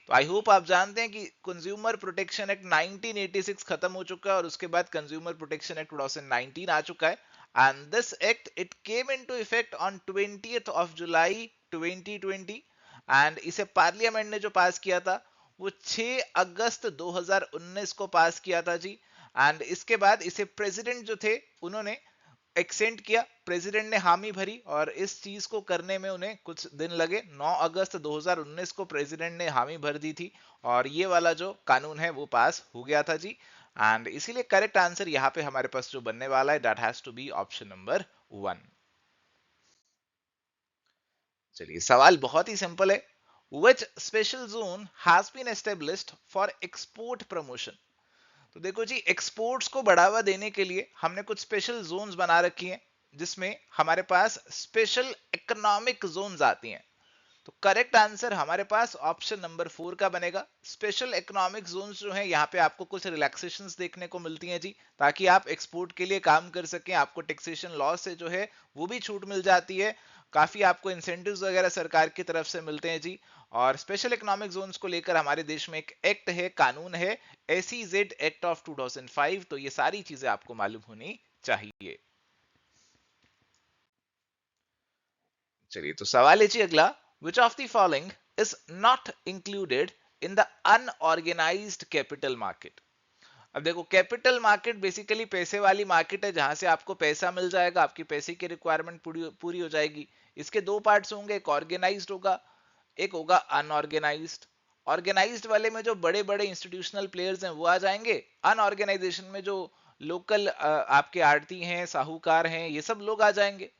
तो आई होप आप जानते हैं कि कंज्यूमर प्रोटेक्शन एक्ट 1986 खत्म हो चुका है और उसके बाद कंज्यूमर प्रोटेक्शन एक्ट 2019 आ चुका है। And this act it came into effect on 20th of July 2020, and इसे पार्लियामेंट ने जो पास किया था वो 6 अगस्त 2019 को पास किया था जी। एंड इसके बाद इसे प्रेसिडेंट जो थे उन्होंने एक्सेंट किया, प्रेसिडेंट ने हामी भरी, और इस चीज को करने में उन्हें कुछ दिन लगे। 9 अगस्त 2019 को प्रेसिडेंट ने हामी भर दी थी और ये वाला जो कानून है वो पास हो गया था जी। एंड इसीलिए करेक्ट आंसर यहाँ पे हमारे पास जो बनने वाला है, that has to be option number 1। चलिए, सवाल बहुत ही सिंपल है, which special zone has been established for export promotion? तो देखो जी, एक्सपोर्ट्स को बढ़ावा देने के लिए हमने कुछ स्पेशल जोन्स बना रखी हैं, जिसमें हमारे पास स्पेशल इकोनॉमिक जोन्स आती हैं। तो करेक्ट आंसर हमारे पास ऑप्शन नंबर 4 का बनेगा। स्पेशल इकोनॉमिक जोन्स जो है यहाँ पे आपको कुछ रिलैक्सेशंस देखने को मिलती हैं जी, ताकि आप एक्सपोर्ट के लिए काम कर सकें। आपको टैक्सेशन लॉ से जो है वो भी छूट मिल जाती है, काफी आपको इंसेंटिव्स वगैरह सरकार की तरफ से मिलते हैं जी। और स्पेशल इकोनॉमिक जोन्स को लेकर हमारे देश में एक एक्ट है, कानून है, एसीजेड एक्ट ऑफ 2005। तो ये सारी चीजें आपको मालूम होनी चाहिए। चलिए, तो सवाल है जी अगला, which of the following is not included in the unorganized capital market? अब देखो, कैपिटल मार्केट बेसिकली पैसे वाली मार्केट है, जहां से आपको पैसा मिल जाएगा, आपकी पैसे की रिक्वायरमेंट पूरी हो जाएगी। इसके दो पार्ट्स होंगे, एक ऑर्गेनाइज्ड होगा, एक होगा अनऑर्गेनाइज्ड। ऑर्गेनाइज्ड वाले में जो बड़े बड़े इंस्टीट्यूशनल प्लेयर्स हैं वो आ जाएंगे, अनऑर्गेनाइजेशन में जो लोकल आपके आड़ती हैं, साहूकार हैं, ये सब लोग आ जाएंगे।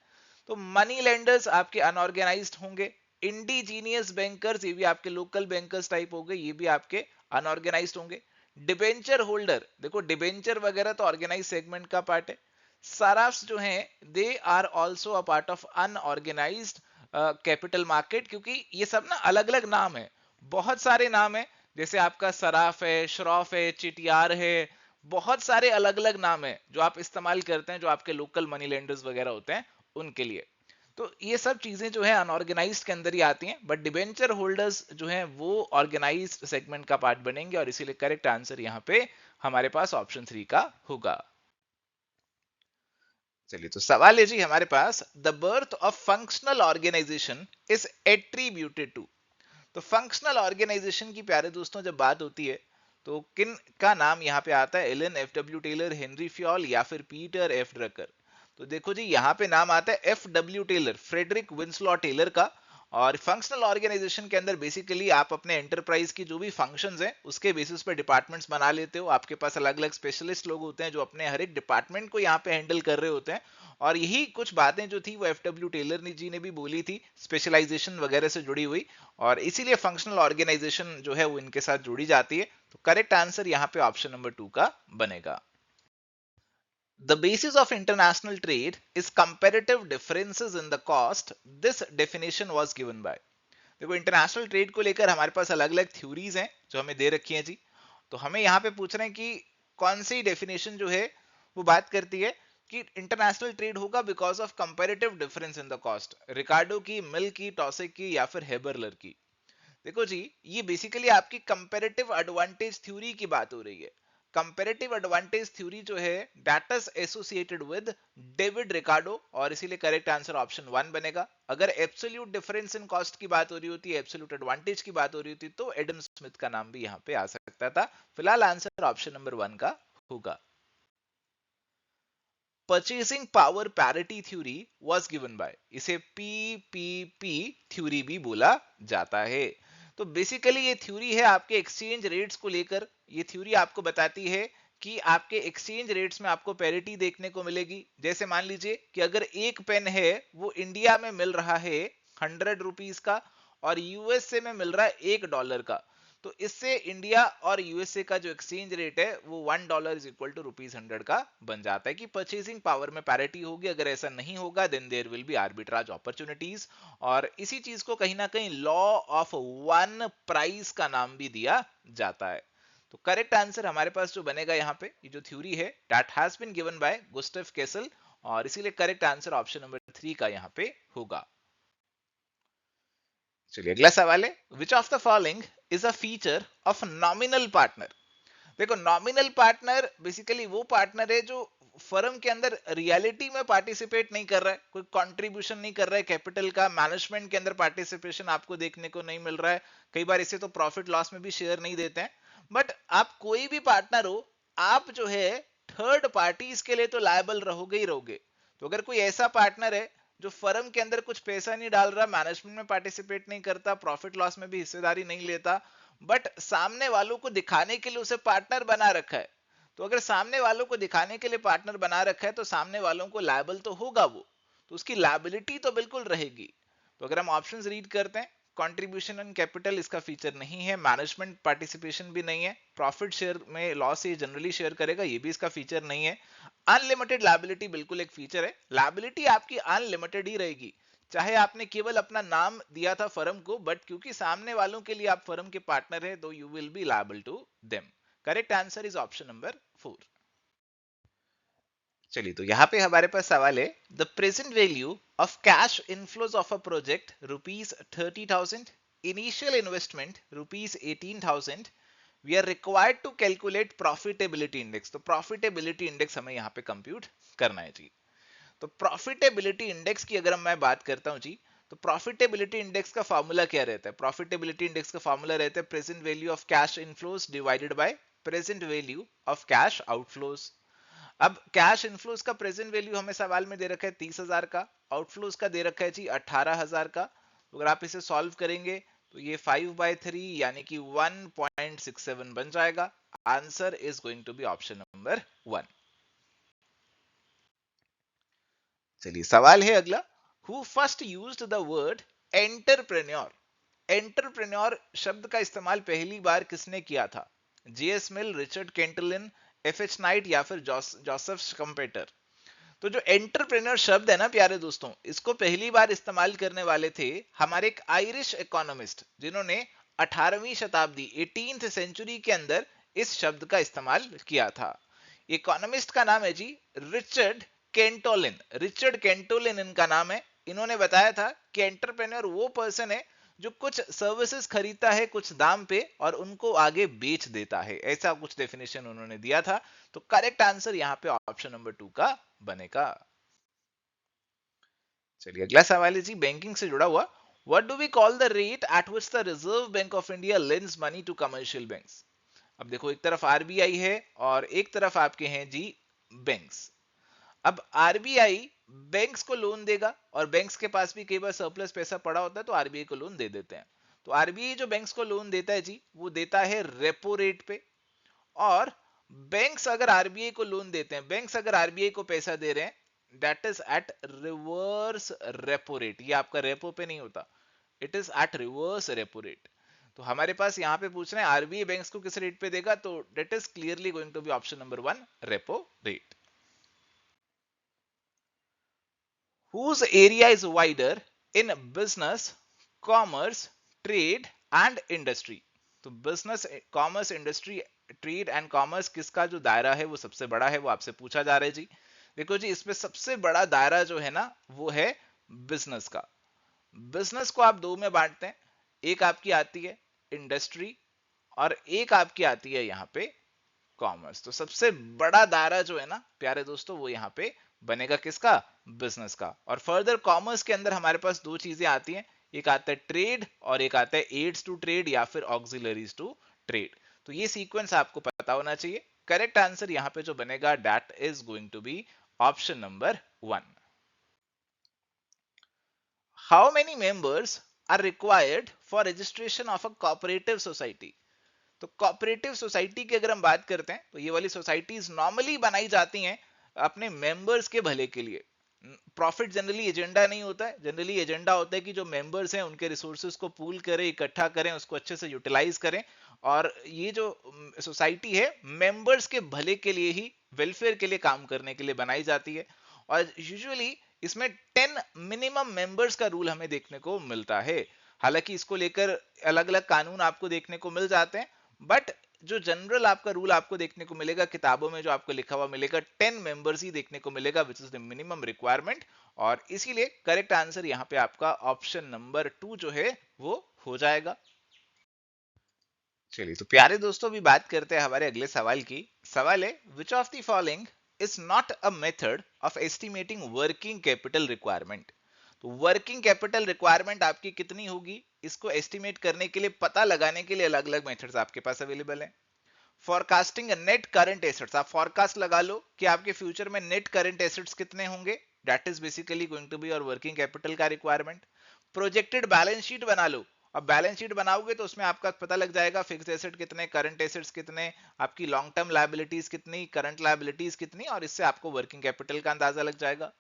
तो मनी लेंडर्स आपके अनऑर्गेनाइज्ड होंगे, इंडिजीनियस बैंकर्स ये भी आपके लोकल बैंकर्स टाइप हो गए, ये भी आपके अनऑर्गेनाइज्ड होंगे। डिबेंचर होल्डर, देखो डिबेंचर वगैरह तो ऑर्गेनाइज सेगमेंट का पार्ट है। सराफ्स जो हैं they are also a part of unorganised capital market, क्योंकि ये सब ना अलग अलग नाम है, बहुत सारे नाम है। जैसे आपका सराफ है, श्रॉफ है, चिटियार है, बहुत सारे अलग अलग नाम है जो आप इस्तेमाल करते हैं, जो आपके लोकल मनी लेंडर्स वगैरह होते हैं उनके लिए। तो ये सब चीजें जो है अनऑर्गेनाइज्ड के अंदर ही आती हैं, बट डिबेंचर होल्डर्स जो हैं वो ऑर्गेनाइज्ड सेगमेंट का पार्ट बनेंगे, और इसीलिए करेक्ट आंसर यहाँ पे हमारे पास ऑप्शन 3 का होगा। चलिए, तो सवाल है जी हमारे पास, the birth of functional organisation is attributed to. तो फंक्शनल ऑर्गेनाइजेशन की प्यारे दोस्तों जब बात होती है तो किन का नाम यहाँ पे आता है? Alan F W Taylor, Henry Fayol या फिर पीटर एफ ड्रकर। तो देखो जी, यहाँ पे नाम आता है F W Taylor, Frederick Winslow Taylor का। और फंक्शनल ऑर्गेनाइजेशन के अंदर बेसिकली आप अपने एंटरप्राइज की जो भी फंक्शंस हैं उसके बेसिस पे डिपार्टमेंट्स बना लेते हो। आपके पास अलग अलग स्पेशलिस्ट लोग होते हैं जो अपने हर एक डिपार्टमेंट को यहाँ पे हैंडल कर रहे होते हैं। और यही कुछ बातें जो थी वो एफ डब्ल्यू टेलर जी ने भी बोली थी, स्पेशलाइजेशन वगैरह से जुड़ी हुई, और इसीलिए फंक्शनल ऑर्गेनाइजेशन जो है वो इनके साथ जुड़ी जाती है। तो करेक्ट आंसर यहाँ पे ऑप्शन नंबर 2 का बनेगा। The basis of international trade is comparative differences in the cost. This definition was given by. देखो इंटरनेशनल ट्रेड को लेकर हमारे पास अलग अलग थ्योरीज हैं जो हमें दे रखी हैं जी। तो हमें यहाँ पे पूछ रहे हैं कि कौन सी डेफिनेशन जो है वो बात करती है कि इंटरनेशनल ट्रेड होगा because of comparative difference in the cost. Ricardo की, मिल की, टॉसिक की या फिर हेबरलर की। देखो जी, ये बेसिकली आपकी कंपैरेटिव एडवांटेज थ्योरी की बात हो रही है। कंपैरेटिव एडवांटेज थ्योरी जो है that is associated with David Ricardo, और इसीलिए करेक्ट आंसर ऑप्शन 1 बनेगा। अगर एब्सोल्यूट डिफरेंस इन कॉस्ट की बात हो रही होती, एब्सोल्यूट एडवांटेज की बात हो रही होती, तो एडम स्मिथ का नाम भी यहाँ पे आ सकता था। फिलहाल आंसर ऑप्शन नंबर 1 का होगा। Purchasing power parity theory was given bye, इसे पीपीपी थ्योरी भी बोला जाता है। तो बेसिकली ये थ्योरी है आपके एक्सचेंज रेट्स को लेकर। ये थ्योरी आपको बताती है कि आपके एक्सचेंज रेट्स में आपको पैरिटी देखने को मिलेगी। जैसे मान लीजिए कि अगर एक पेन है वो इंडिया में मिल रहा है 100 रुपीज का और यूएसए में मिल रहा है $1 का, तो इससे इंडिया और यूएसए का जो एक्सचेंज रेट है वो $1 इज इक्वल टू ₹100 का बन जाता है कि परचेसिंग पावर में पैरिटी होगी। अगर ऐसा नहीं होगा then there will be arbitrage opportunities, और इसी चीज को कहीं ना कहीं लॉ ऑफ वन प्राइस का नाम भी दिया जाता है। तो करेक्ट आंसर हमारे पास जो बनेगा यहाँ पे, ये जो थ्योरी है that has been given by Gustav Cassel, और इसीलिए करेक्ट आंसर ऑप्शन नंबर 3 का यहाँ पे होगा। चलिए अगला सवाल है, which of the following is a feature of nominal partner. देखो नॉमिनल पार्टनर बेसिकली वो पार्टनर है जो फर्म के अंदर रियलिटी में पार्टिसिपेट नहीं कर रहा है, कोई कंट्रीब्यूशन नहीं कर रहा है कैपिटल का, मैनेजमेंट के अंदर पार्टिसिपेशन आपको देखने को नहीं मिल रहा है। कई बार इसे तो प्रॉफिट लॉस में भी शेयर नहीं देते हैं। बट आप कोई भी पार्टनर हो, आप जो है थर्ड पार्टीज के लिए तो लायबल रहोगे ही रहोगे। तो अगर कोई ऐसा पार्टनर है जो फर्म के अंदर कुछ पैसा नहीं डाल रहा, मैनेजमेंट में पार्टिसिपेट नहीं करता, प्रॉफिट लॉस में भी हिस्सेदारी नहीं लेता, बट सामने वालों को दिखाने के लिए उसे पार्टनर बना रखा है, तो अगर सामने वालों को दिखाने के लिए पार्टनर बना रखा है तो सामने वालों को लायबल तो होगा वो, तो उसकी लायबिलिटी तो बिल्कुल रहेगी। तो अगर हम ऑप्शंस रीड करते हैं, कंट्रीब्यूशन एंड कैपिटल इसका फीचर नहीं है, मैनेजमेंट पार्टिसिपेशन भी नहीं है, प्रॉफिट शेयर में लॉस ये जनरली शेयर करेगा ये भी इसका फीचर नहीं है, अनलिमिटेड लायबिलिटी बिल्कुल एक फीचर है। लायबिलिटी आपकी अनलिमिटेड ही रहेगी, चाहे आपने केवल अपना नाम दिया था फर्म को, बट क्योंकि सामने वालों के लिए आप फर्म के पार्टनर है तो you will be liable to them. Correct answer is option number 4। चलिए तो यहाँ पे हमारे पास सवाल है, the present value of cash inflows of a project ₹30,000, initial investment ₹18,000, we are required to calculate profitability index. तो प्रॉफिटेबिलिटी इंडेक्स हमें यहाँ पे कंप्यूट करना है जी। तो प्रॉफिटेबिलिटी इंडेक्स की अगर मैं बात करता हूं जी, तो प्रॉफिटेबिलिटी इंडेक्स का फॉर्मूला क्या रहता है? प्रॉफिटेबिलिटी इंडेक्स का फॉर्मूला रहता है present value of cash inflows divided by present value of cash outflows. अब कैश इनफ्लोज का प्रेजेंट वैल्यू हमें सवाल में दे रखा है 30,000 का, आउटफ्लोज का दे रखा है जी 18,000 का। तो अगर आप इसे सॉल्व करेंगे तो ये 5/3 यानी कि 1.67 बन जाएगा। Answer is going to be option number 1। चलिए सवाल है अगला, who first used the word entrepreneur. Entrepreneur शब्द का इस्तेमाल पहली बार किसने किया था? J S Mill, Richard Cantillon, F H Knight या फिर जोसेफ स्कम्पेटर। तो जो एंटरप्रेन्योर शब्द है ना प्यारे दोस्तों, इसको पहली बार इस्तेमाल करने वाले थे हमारे एक आयरिश इकोनॉमिस्ट, जिन्होंने 18वीं शताब्दी 18th सेंचुरी के अंदर इस शब्द का इस्तेमाल किया था। इकोनॉमिस्ट का नाम है जी रिचर्ड केंटोलिन। रिचर्ड केंटोलिन इनका नाम है। इन्होंने बताया था कि एंटरप्रेन्योर वो पर्सन है जो कुछ सर्विसेज खरीदता है कुछ दाम पे और उनको आगे बेच देता है, ऐसा कुछ डेफिनेशन उन्होंने दिया था। तो करेक्ट आंसर यहाँ पे ऑप्शन नंबर 2 का बनेगा। चलिए अगला सवाल है जी बैंकिंग से जुड़ा हुआ, what do we call the rate at which the Reserve Bank of India lends money to commercial banks. अब देखो एक तरफ आरबीआई है और एक तरफ आपके हैं जी बैंक्स। अब आरबीआई बैंक्स को लोन देगा और बैंक्स के पास भी कई बार सरप्लस पैसा पड़ा होता है तो आरबीआई को लोन दे देते हैं। तो आरबीआई जो बैंक्स को लोन देता है जी वो देता है रेपो रेट पे, और बैंक्स अगर आरबीआई को लोन देते हैं, बैंक्स अगर आरबीआई को पैसा दे रहे हैं that is at reverse repo rate. ये आपका रेपो पे नहीं होता, it is at reverse repo rate. तो हमारे पास यहाँ पे पूछ रहे हैं आरबीआई बैंक्स को किस रेट पे देगा, तो that is clearly going to be option number 1 repo rate. whose area is wider in business, commerce, trade and industry. तो business, commerce, industry, trade and commerce किसका जो दायरा है वो सबसे बड़ा है, वो आपसे पूछा जा रहा है जी। देखो जी, इसमें सबसे बड़ा दायरा जो है ना वो है बिजनेस का। बिजनेस को आप दो में बांटते हैं, एक आपकी आती है इंडस्ट्री और एक आपकी आती है यहाँ पे कॉमर्स। तो सबसे बड़ा दायरा जो है ना प्यारे दोस्तों वो यहाँ पे बनेगा किसका, बिजनेस का। और फर्दर कॉमर्स के अंदर हमारे पास दो चीजें आती हैं, एक आता है ट्रेड और एक आता है एड्स टू ट्रेड या फिर ऑक्सिलरीज टू ट्रेड। तो ये सीक्वेंस आपको पता होना चाहिए। करेक्ट आंसर यहाँ पे जो बनेगा that is going to be option number 1। How many members are required for registration of a cooperative society. तो कोऑपरेटिव सोसाइटी की अगर हम बात करते हैं तो ये वाली सोसाइटीज नॉर्मली बनाई जाती हैं अपने मेंबर्स के भले के लिए। प्रॉफिट जनरली एजेंडा नहीं होता है, जनरली एजेंडा होता है कि जो मेंबर्स हैं उनके रिसोर्सेज को पूल करें, इकट्ठा करें, उसको अच्छे से यूटिलाइज करें। और ये जो सोसाइटी है मेंबर्स के भले के लिए ही, वेलफेयर के लिए काम करने के लिए बनाई जाती है। और यूजुअली इसमें 10 मिनिमम मेंबर्स का रूल हमें देखने को मिलता है। हालांकि इसको लेकर अलग अलग कानून आपको देखने को मिल जाते हैं, बट जो जनरल आपका रूल आपको देखने को मिलेगा किताबों में, जो आपको लिखा हुआ मिलेगा 10 मेंबर्स ही देखने को मिलेगा, which is the minimum requirement. और इसीलिए करेक्ट आंसर यहाँ पे आपका ऑप्शन नंबर 2 जो है वो हो जाएगा। चलिए तो प्यारे दोस्तों भी बात करते हैं हमारे अगले सवाल की। सवाल है which of the following is not a method of estimating working capital requirement. तो वर्किंग कैपिटल रिक्वायरमेंट आपकी कितनी होगी, इसको एस्टिमेट करने के लिए, पता लगाने के लिए अलग अलग मेथड्स आपके पास अवेलेबल है। फॉरकास्टिंग नेट करंट एसेट्स, आप फॉरकास्ट लगा लो कि आपके फ्यूचर में नेट करंट एसेट्स कितने होंगे, that is basically going to be your working capital का रिक्वायरमेंट। प्रोजेक्टेड बैलेंस शीट बना लो, अब बैलेंस शीट बनाओगे तो उसमें आपका पता लग जाएगा फिक्स्ड एसेट कितने, करंट एसेट्स कितने, आपकी लॉन्ग टर्म लायबिलिटीज कितनी, करंट लायबिलिटीज कितनी, और इससे आपको वर्किंग कैपिटल का अंदाजा लग जाएगा।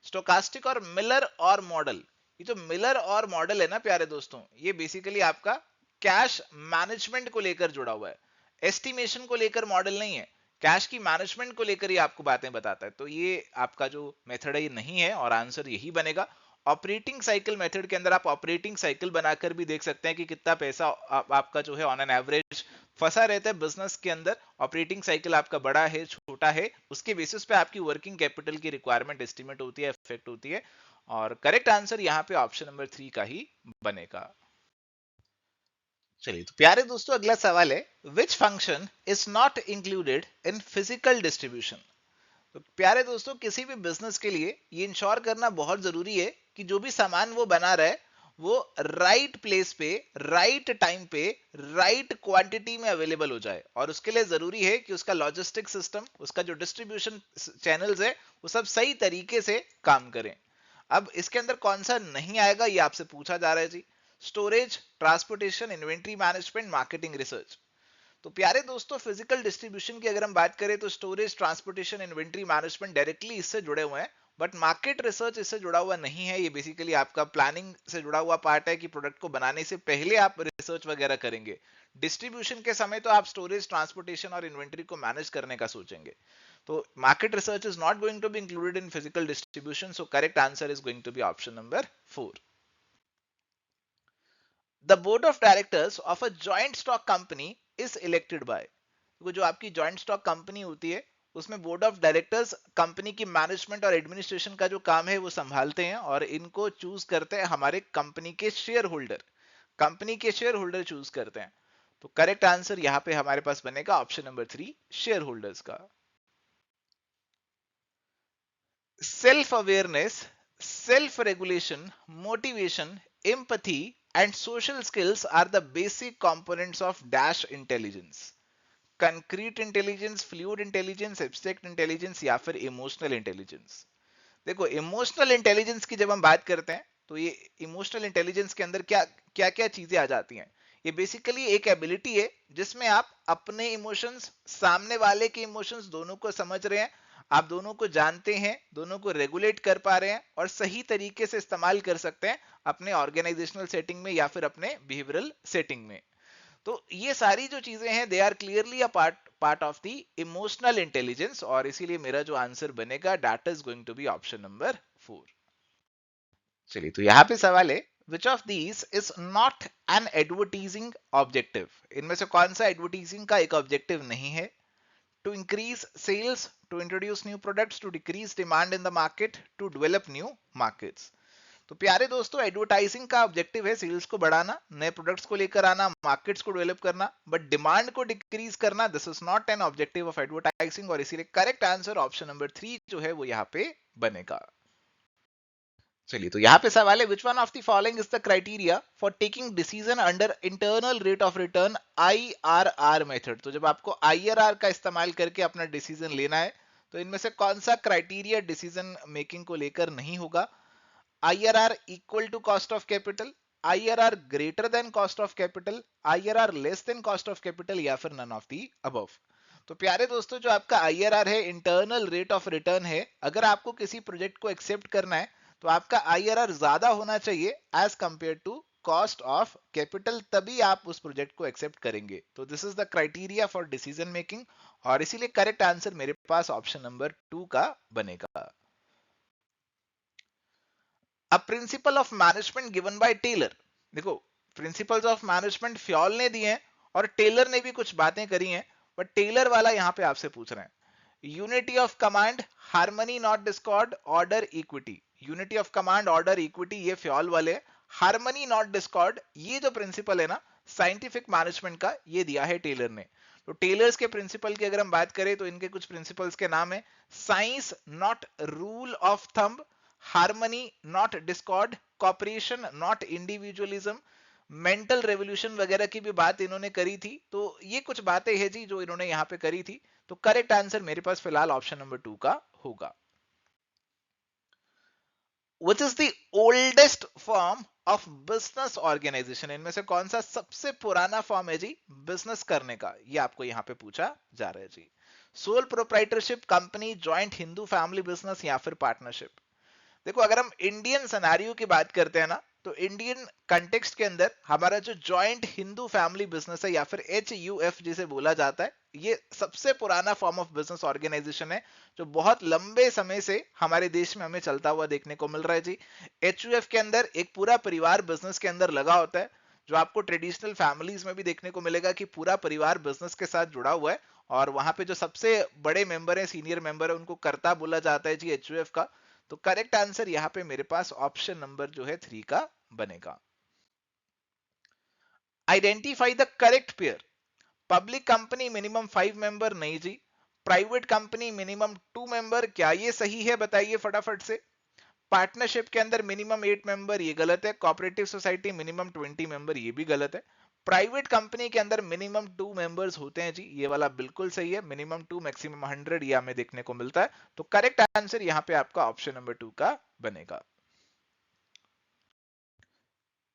स्टोकास्टिक और मिलर और मॉडल, ये जो मिलर और मॉडल है ना प्यारे दोस्तों, ये बेसिकली आपका कैश मैनेजमेंट को लेकर जुड़ा हुआ है, एस्टिमेशन को लेकर मॉडल नहीं है, कैश की मैनेजमेंट को लेकर ही आपको बातें बताता है। तो ये आपका जो मेथड है ये नहीं है और आंसर यही बनेगा। ऑपरेटिंग साइकिल मेथड के अंदर आप ऑपरेटिंग साइकिल बनाकर भी देख सकते हैं कि कितना पैसा आपका जो है ऑन एन एवरेज फंसा रहता है बिजनेस के अंदर। ऑपरेटिंग साइकिल आपका बड़ा है छोटा है, उसके बेसिस पे आपकी वर्किंग कैपिटल की रिक्वायरमेंट एस्टिमेट होती है, इफेक्ट होती है। और करेक्ट आंसर यहाँ पे ऑप्शन नंबर 3 का ही बनेगा। चलिए तो प्यारे दोस्तों अगला सवाल है which function is not included in physical distribution. तो प्यारे दोस्तों किसी भी बिजनेस के लिए ये इंश्योर करना बहुत जरूरी है कि जो भी सामान वो बना रहा है वो राइट प्लेस पे, राइट टाइम पे, राइट क्वांटिटी में अवेलेबल हो जाए। और उसके लिए जरूरी है कि उसका लॉजिस्टिक सिस्टम, उसका जो डिस्ट्रीब्यूशन चैनल्स है वो सब सही तरीके से काम करें। अब इसके अंदर कौन सा नहीं आएगा ये आपसे पूछा जा रहा है जी। Storage, transportation, inventory management, marketing, research. तो प्यारे दोस्तों फिजिकल डिस्ट्रीब्यूशन की अगर हम बात करें तो storage, transportation, inventory management directly इससे जुड़े हुए हैं, बट मार्केट रिसर्च इससे जुड़ा हुआ नहीं है। ये बेसिकली आपका प्लानिंग से जुड़ा हुआ पार्ट है कि प्रोडक्ट को बनाने से पहले आप रिसर्च वगैरह करेंगे। डिस्ट्रीब्यूशन के समय तो आप स्टोरेज, ट्रांसपोर्टेशन और इन्वेंट्री को मैनेज करने का सोचेंगे। तो market research is not going to be included in physical distribution, so correct answer is going to be option number 4। The board of directors of a joint stock company is elected by. तो जो आपकी जॉइंट स्टॉक कंपनी होती है उसमें बोर्ड ऑफ डायरेक्टर्स कंपनी की मैनेजमेंट और एडमिनिस्ट्रेशन का जो काम है वो संभालते हैं, और इनको चूज करते हैं हमारे कंपनी के शेयर होल्डर, कंपनी के शेयर होल्डर चूज करते हैं। तो करेक्ट आंसर यहाँ पे हमारे पास बनेगा ऑप्शन नंबर 3, शेयर होल्डर्स का। Self awareness, self regulation, motivation, empathy and social skills are the basic components of dash intelligence। Concrete intelligence, fluid intelligence, abstract intelligence या फिर इमोशनल इंटेलिजेंस। देखो इमोशनल इंटेलिजेंस की जब हम बात करते हैं तो ये इमोशनल इंटेलिजेंस के अंदर क्या क्या क्या चीजें आ जाती हैं। ये बेसिकली एक एबिलिटी है जिसमें आप अपने इमोशंस, सामने वाले के इमोशंस दोनों को समझ रहे हैं, आप दोनों को जानते हैं, दोनों को रेगुलेट कर पा रहे हैं और सही तरीके से इस्तेमाल कर सकते हैं अपने ऑर्गेनाइजेशनल सेटिंग में या फिर अपने बिहेवियरल सेटिंग में। तो ये सारी जो चीजें हैं they are clearly a part of the emotional intelligence, और इसीलिए मेरा जो आंसर बनेगा that is going to be option number 4। चलिए, तो यहाँ पे सवाल है, which of these is not an advertising objective? इनमें से कौन सा एडवर्टीजिंग का एक ऑब्जेक्टिव नहीं है? To increase sales, to introduce new products, to decrease demand in the market, to develop new markets. तो प्यारे दोस्तों, एडवर्टाइजिंग का ऑब्जेक्टिव है सेल्स को बढ़ाना, नए प्रोडक्ट्स को लेकर आना, मार्केट्स को डेवलप करना, बट डिमांड को डिक्रीज करना this is not an objective of advertising, और इसीलिए करेक्ट आंसर ऑप्शन नंबर 3 जो है वो यहाँ पे बनेगा। चलिए, तो यहाँ पे सवाल है, विच one of the following is the criteria for taking decision under internal rate of return IRR method? तो जब आपको IRR का इस्तेमाल करके अपना डिसीजन लेना है, तो इनमें से कौन सा क्राइटेरिया डिसीजन मेकिंग को लेकर नहीं होगा? IRR equal to cost of capital, IRR greater than cost of capital, IRR less than cost of capital, या फिर नन ऑफ दी अबव? तो प्यारे दोस्तों, जो आपका IRR है, इंटरनल रेट ऑफ रिटर्न है, अगर आपको किसी प्रोजेक्ट को एक्सेप्ट करना है तो आपका IRR ज्यादा होना चाहिए as compare to cost of capital, तभी आप उस प्रोजेक्ट को एक्सेप्ट करेंगे। तो this is the criteria for decision making, और इसीलिए करेक्ट आंसर मेरे पास ऑप्शन नंबर 2 का बनेगा। A principle of management given by Taylor. देखो, प्रिंसिपल्स ऑफ मैनेजमेंट फ्योल ने दिए हैं और टेलर ने भी कुछ बातें करी हैं, बट टेलर वाला यहां पे आपसे पूछ रहे हैं। Unity of command, harmony not Discord, order equity. Unity of command, order equity, ये फ्योल वाले। हार्मनी नॉट डिस्कॉर्ड, ये जो प्रिंसिपल है ना साइंटिफिक मैनेजमेंट का, ये दिया है टेलर ने। तो टेलर्स के प्रिंसिपल की अगर हम बात करें तो इनके कुछ प्रिंसिपल्स के नाम है, science not rule of thumb, harmony not discord, cooperation not individualism, mental revolution वगैरह की भी बात इन्होंने करी थी। तो ये कुछ बातें हैं जी जो इन्होंने यहाँ पे करी थी। तो करेक्ट आंसर मेरे पास फिलहाल ऑप्शन नंबर 2 का होगा। Which is the oldest form of business organization? इनमें से कौन सा सबसे पुराना फॉर्म है जी बिजनेस करने का? ये आपको यहाँ पे पूछा जा रहा है जी। Sole proprietorship, company, joint Hindu family business, या फिर पार्टनरशिप? देखो, अगर हम इंडियन सिनेरियो की बात करते हैं ना, तो इंडियन कंटेक्स्ट के अंदर हमारा जो जॉइंट हिंदू फैमिली बिजनेस है, या फिर HUF जिसे बोला जाता है, ये सबसे पुराना फॉर्म ऑफ बिजनेस ऑर्गेनाइजेशन है जो बहुत लंबे समय से हमारे देश में हमें चलता हुआ देखने को मिल रहा है जी। HUF के अंदर एक पूरा परिवार बिजनेस के अंदर लगा होता है, जो आपको ट्रेडिशनल फैमिलीज में भी देखने को मिलेगा कि पूरा परिवार बिजनेस के साथ जुड़ा हुआ है, और वहां पे जो सबसे बड़े मेंबर है, सीनियर मेंबर है, उनको कर्ता बोला जाता है जी HUF का। तो करेक्ट आंसर यहाँ पे मेरे पास ऑप्शन नंबर जो है 3 का बनेगा। Identify the correct pair. Public company minimum 5 member, नहीं जी। प्राइवेट कंपनी मिनिमम 2 मेंबर, क्या ये सही है? बताइए फटाफट से। पार्टनरशिप के अंदर मिनिमम 8 मेंबर, ये गलत है। कोऑपरेटिव सोसाइटी मिनिमम 20 मेंबर, ये भी गलत है। प्राइवेट कंपनी के अंदर मिनिमम 2 मेंबर्स होते हैं जी, ये वाला बिल्कुल सही है। मिनिमम 2 मैक्सिमम 100 ये हमें देखने को मिलता है। तो करेक्ट आंसर यहाँ पे आपका ऑप्शन नंबर 2 का बनेगा।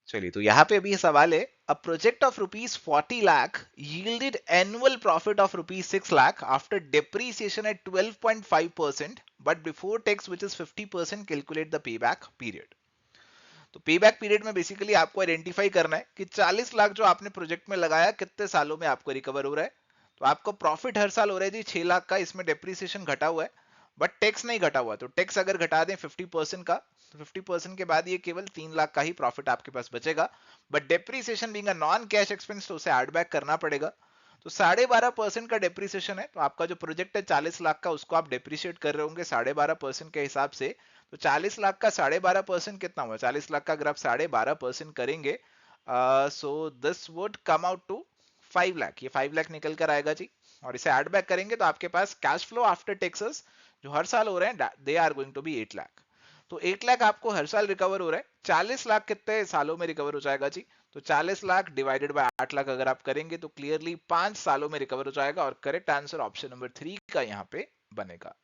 चलिए, तो यहाँ पे अभी सवाल है, a project of ₹40 lakh yielded annual profit of ₹6 lakh after depreciation at 12.5%, but before tax which is 50%, calculate the payback period. तो पे बैक पीरियड में बेसिकली आपको आइडेंटिफाई करना है कि 40 लाख जो आपने प्रोजेक्ट में लगाया कितने सालों में आपको रिकवर हो रहा है। तो आपको प्रॉफिट हर साल हो रहा है जी 6 लाख का, इसमें डेप्रीसिएशन घटा हुआ है, बट टैक्स नहीं घटा हुआ। तो टैक्स अगर घटा दें 50% का, तो 50% के बाद ये केवल 3 लाख का ही प्रॉफिट आपके पास बचेगा। But depreciation being a non cash expense, तो उसे ऐड बैक करना पड़ेगा। तो 12.5% का डेप्रीसिएशन है, तो आपका जो प्रोजेक्ट है 40 लाख का, उसको आप डेप्रीशिएट कर रहे होंगे 12.5% के हिसाब से। तो 40 लाख का 12.5% कितना हुआ? 40 लाख का अगर आप 12.5% करेंगे, so this would come out to 5 lakh. ये 5 लाख निकल कर आएगा जी, और इसे ऐड बैक करेंगे तो आपके पास कैश फ्लो आफ्टर टैक्सेस जो हर साल हो रहे हैं, they are going to be 8 lakh. तो 8 लाख आपको हर साल रिकवर हो रहा है। 40 लाख कितने सालों में रिकवर हो जाएगा जी? तो 40 लाख डिवाइडेड बाय 8 लाख अगर आप करेंगे तो क्लियरली 5 सालों में रिकवर हो जाएगा, और करेक्ट आंसर ऑप्शन नंबर 3 का यहाँ पे बनेगा।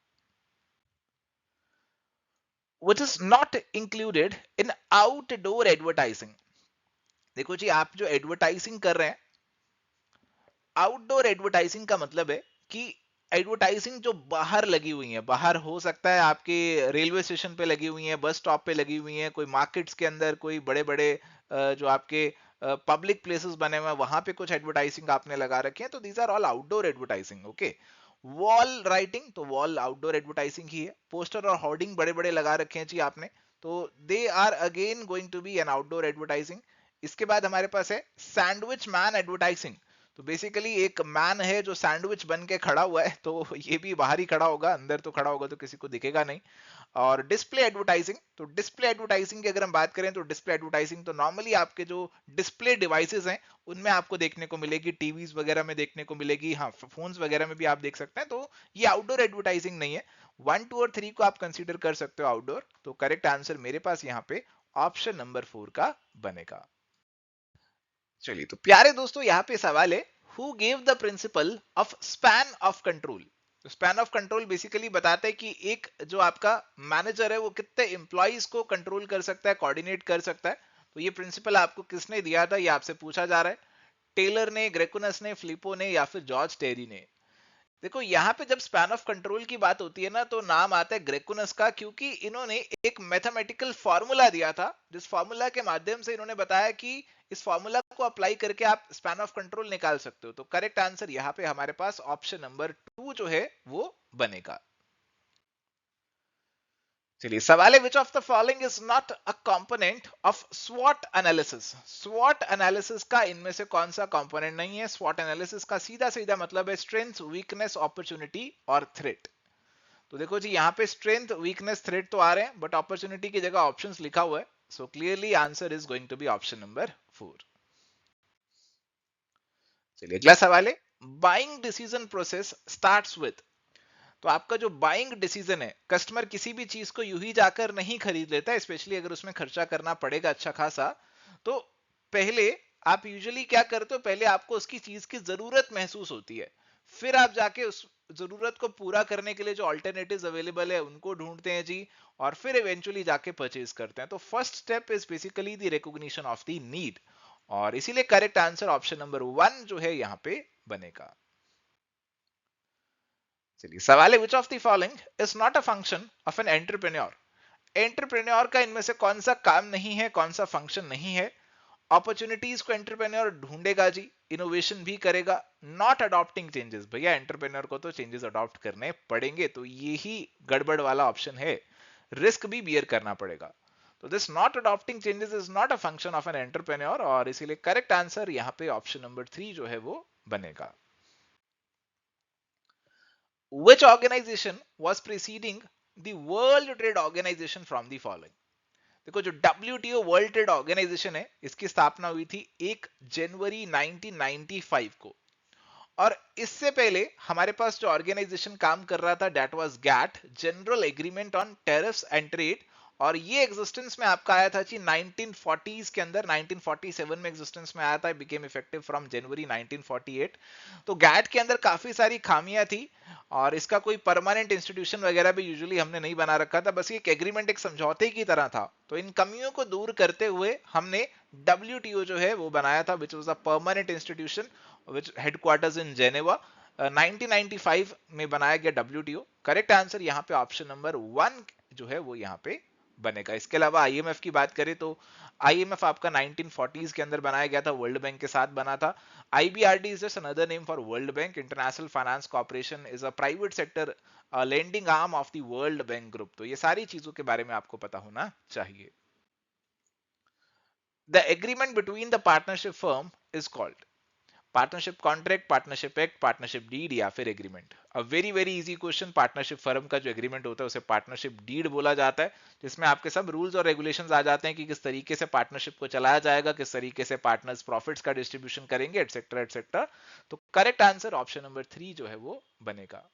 Which is not included in outdoor advertising? देखो जी, आप जो एडवर्टाइजिंग कर रहे हैं, आउटडोर एडवर्टाइजिंग का मतलब है कि एडवर्टाइजिंग जो बाहर लगी हुई है, बाहर हो सकता है आपके रेलवे स्टेशन पे लगी हुई है, बस स्टॉप पे लगी हुई है, कोई मार्केट्स के अंदर, कोई बड़े बड़े जो आपके पब्लिक प्लेसेस बने हुए हैं वहां पे कुछ एडवर्टाइजिंग आपने लगा रखे हैं, तो these are all outdoor advertising. Okay, wall writing, तो वॉल आउटडोर एडवर्टाइजिंग ही है। पोस्टर और होर्डिंग बड़े बड़े लगा रखे हैं जी आपने, तो they are again going to be an outdoor advertising. इसके बाद हमारे पास है सैंडविच मैन एडवर्टाइजिंग। तो बेसिकली एक मैन है जो सैंडविच बन के खड़ा हुआ है, तो ये भी बाहर ही खड़ा होगा, अंदर तो खड़ा होगा तो किसी को दिखेगा नहीं। और डिस्प्ले एडवर्टाइजिंग, तो डिस्प्ले एडवर्टाइजिंग की अगर हम बात करें तो डिस्प्ले एडवर्टाइजिंग तो नॉर्मली आपके जो डिस्प्ले डिवाइसेस हैं उनमें आपको देखने को मिलेगी, टीवीज वगैरह में देखने को मिलेगी, हाँ फोन्स वगैरह में भी आप देख सकते हैं। तो ये आउटडोर एडवर्टाइजिंग नहीं है। 1, 2 और 3 को आप कंसीडर कर सकते हो आउटडोर। तो करेक्ट आंसर मेरे पास यहाँ पे ऑप्शन नंबर 4 का बनेगा। चलिए तो प्यारे दोस्तों, यहाँ पे सवाल है, who gave the principle of span of control. Span of control basically बताता है कि एक जो आपका मैनेजर है वो कितने एम्प्लॉइज को कंट्रोल कर सकता है, कोऑर्डिनेट कर सकता है। तो ये प्रिंसिपल आपको किसने दिया था, ये आपसे पूछा जा रहा है। टेलर ने, ग्रेकुनस ने, फिलिपो ने, या फिर जॉर्ज टेरी ने। देखो यहाँ पे जब स्पैन ऑफ कंट्रोल की बात होती है ना, तो नाम आता है ग्रेकुनस का, क्योंकि इन्होंने एक मैथमेटिकल फॉर्मूला दिया था, जिस फॉर्मूला के माध्यम से इन्होंने बताया कि इस फॉर्मूला को अप्लाई करके आप स्पैन ऑफ कंट्रोल निकाल सकते हो। तो करेक्ट आंसर यहाँ पे हमारे पास ऑप्शन नंबर 2 जो है वो बनेगा। चलिए सवाल है, which of the following is not a component of स्वॉट एनालिसिस। स्वॉट एनालिसिस का इनमें से कौन सा कंपोनेंट नहीं है। स्वॉट एनालिसिस का सीधा सीधा मतलब है स्ट्रेंथ, वीकनेस, अपॉर्चुनिटी और थ्रेट। तो देखो जी, यहाँ पे स्ट्रेंथ, वीकनेस, थ्रेट तो आ रहे हैं, बट अपॉर्चुनिटी की जगह ऑप्शंस लिखा हुआ है। So clearly answer is going to be option number 4। चलिए अगला सवाल है, buying decision process starts with. तो आपका जो बाइंग डिसीजन है, कस्टमर किसी भी चीज को यूं ही जाकर नहीं खरीद लेता है, स्पेशली अगर उसमें खर्चा करना पड़ेगा अच्छा खासा। तो पहले आप यूजुअली क्या करते हो, पहले आपको उसकी चीज की जरूरत महसूस होती है, फिर आप जाके उस जरूरत को पूरा करने के लिए जो ऑल्टरनेटिव्स अवेलेबल है उनको ढूंढते हैं जी, और फिर इवेंचुअली जाके परचेज करते हैं। तो first step is basically the recognition of the need, और इसीलिए करेक्ट आंसर ऑप्शन नंबर 1 जो है यहाँ पे बनेगा। चलिए सवाल है, which of the following is not a function of an entrepreneur. Entrepreneur का इनमें से कौन सा काम नहीं है, कौन सा फंक्शन नहीं है। अपॉर्चुनिटीज को एंटरप्रेन्योर ढूंढेगा जी, इनोवेशन भी करेगा। नॉट अडॉप्टिंग चेंजेस, भैया एंटरप्रेन्योर को तो चेंजेस अडॉप्ट करने पड़ेंगे, तो यही गड़बड़ वाला ऑप्शन है, रिस्क भी बियर करना पड़ेगा। तो this not adopting changes is not a function of an entrepreneur, और इसीलिए करेक्ट आंसर यहाँ पे ऑप्शन नंबर 3 जो है वो बनेगा। Which organization was preceding the World Trade Organization from the following? देखो जो WTO वर्ल्ड ट्रेड ऑर्गेनाइजेशन है, इसकी स्थापना हुई थी 1 जनवरी 1995 को। और इससे पहले हमारे पास जो ऑर्गेनाइजेशन काम कर रहा था, that was GATT, general agreement on tariffs and trade. और ये एग्जिस्टेंस में आपका आया था जी 1940s के अंदर, 1947 में एग्जिस्टेंस में आया था, बिकेम इफेक्टिव फ्रॉम जनवरी 1948। तो गैट के अंदर काफी सारी खामियां थी, और इसका कोई परमानेंट इंस्टीट्यूशन वगैरह भी यूजुअली हमने नहीं बना रखा था, बस ये एक एग्रीमेंट, एक समझौते की तरह था। तो इन कमियों को दूर करते हुए हमने WTO जो है वो बनाया था, which was a permanent institution which headquarters in Geneva. 1995 में बनाया गया WTO। करेक्ट आंसर यहाँ पे ऑप्शन नंबर 1 जो है वो यहाँ पे बनेगा। इसके अलावा IMF की बात करें तो IMF आपका 1940s के अंदर बनाया गया था, वर्ल्ड बैंक के साथ बना था। IBRD is just another name for World Bank. International Finance Corporation is a private sector lending arm of the World Bank Group. तो ये सारी चीजों के बारे में आपको पता होना चाहिए। The agreement between the partnership firm is called partnership contract, partnership act, partnership deed, या फिर agreement. A very very easy question. Partnership firm का जो एग्रीमेंट होता है उसे पार्टनरशिप डीड बोला जाता है, जिसमें आपके सब रूल्स और रेगुलेशंस आ जाते हैं कि किस तरीके से पार्टनरशिप को चलाया जाएगा, किस तरीके से पार्टनर्स प्रॉफिट्स का डिस्ट्रीब्यूशन करेंगे, एटसेट्रा एटसेट्रा। तो करेक्ट आंसर ऑप्शन नंबर 3 जो है वो बनेगा।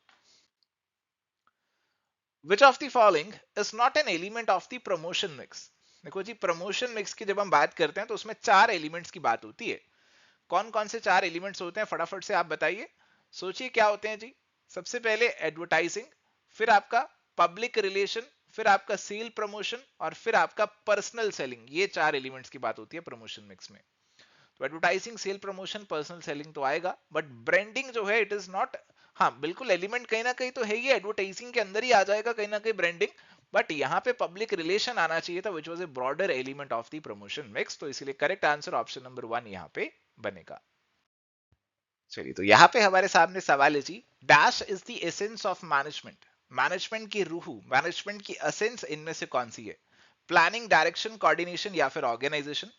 विच of the following is not an element of the promotion mix. देखो जी, प्रमोशन मिक्स की जब हम बात करते हैं तो उसमें 4 एलिमेंट्स की बात होती है। कौन कौन से 4 एलिमेंट्स होते हैं, फटाफट से आप बताइए, सोचिए क्या होते हैं जी। सबसे पहले एडवर्टाइजिंग, फिर आपका पब्लिक रिलेशन, फिर आपका सेल प्रमोशन, और फिर आपका पर्सनल सेलिंग। ये 4 एलिमेंट्स की बात होती है प्रमोशन मिक्स में। तो advertising, sale promotion, personal selling तो आएगा, बट ब्रांडिंग जो है इट इज नॉट। हाँ बिल्कुल, एलिमेंट कहीं ना कहीं तो है, ये एडवर्टाइजिंग के अंदर ही आ जाएगा कहीं ना कहीं ब्रांडिंग, बट यहाँ पे पब्लिक रिलेशन आना चाहिए था, which was a broader element of the promotion mix. तो इसीलिए करेक्ट आंसर ऑप्शन नंबर 1 यहाँ पे बनेगा। चलिए तो यहाँ पे हमारे सामने सवाल है जी, dash is the essence of management. Management की रूह, मैनेजमेंट की एसेंस इनमें से कौन सी है। प्लानिंग, डायरेक्शन, कोऑर्डिनेशन या फिर ऑर्गेनाइजेशन।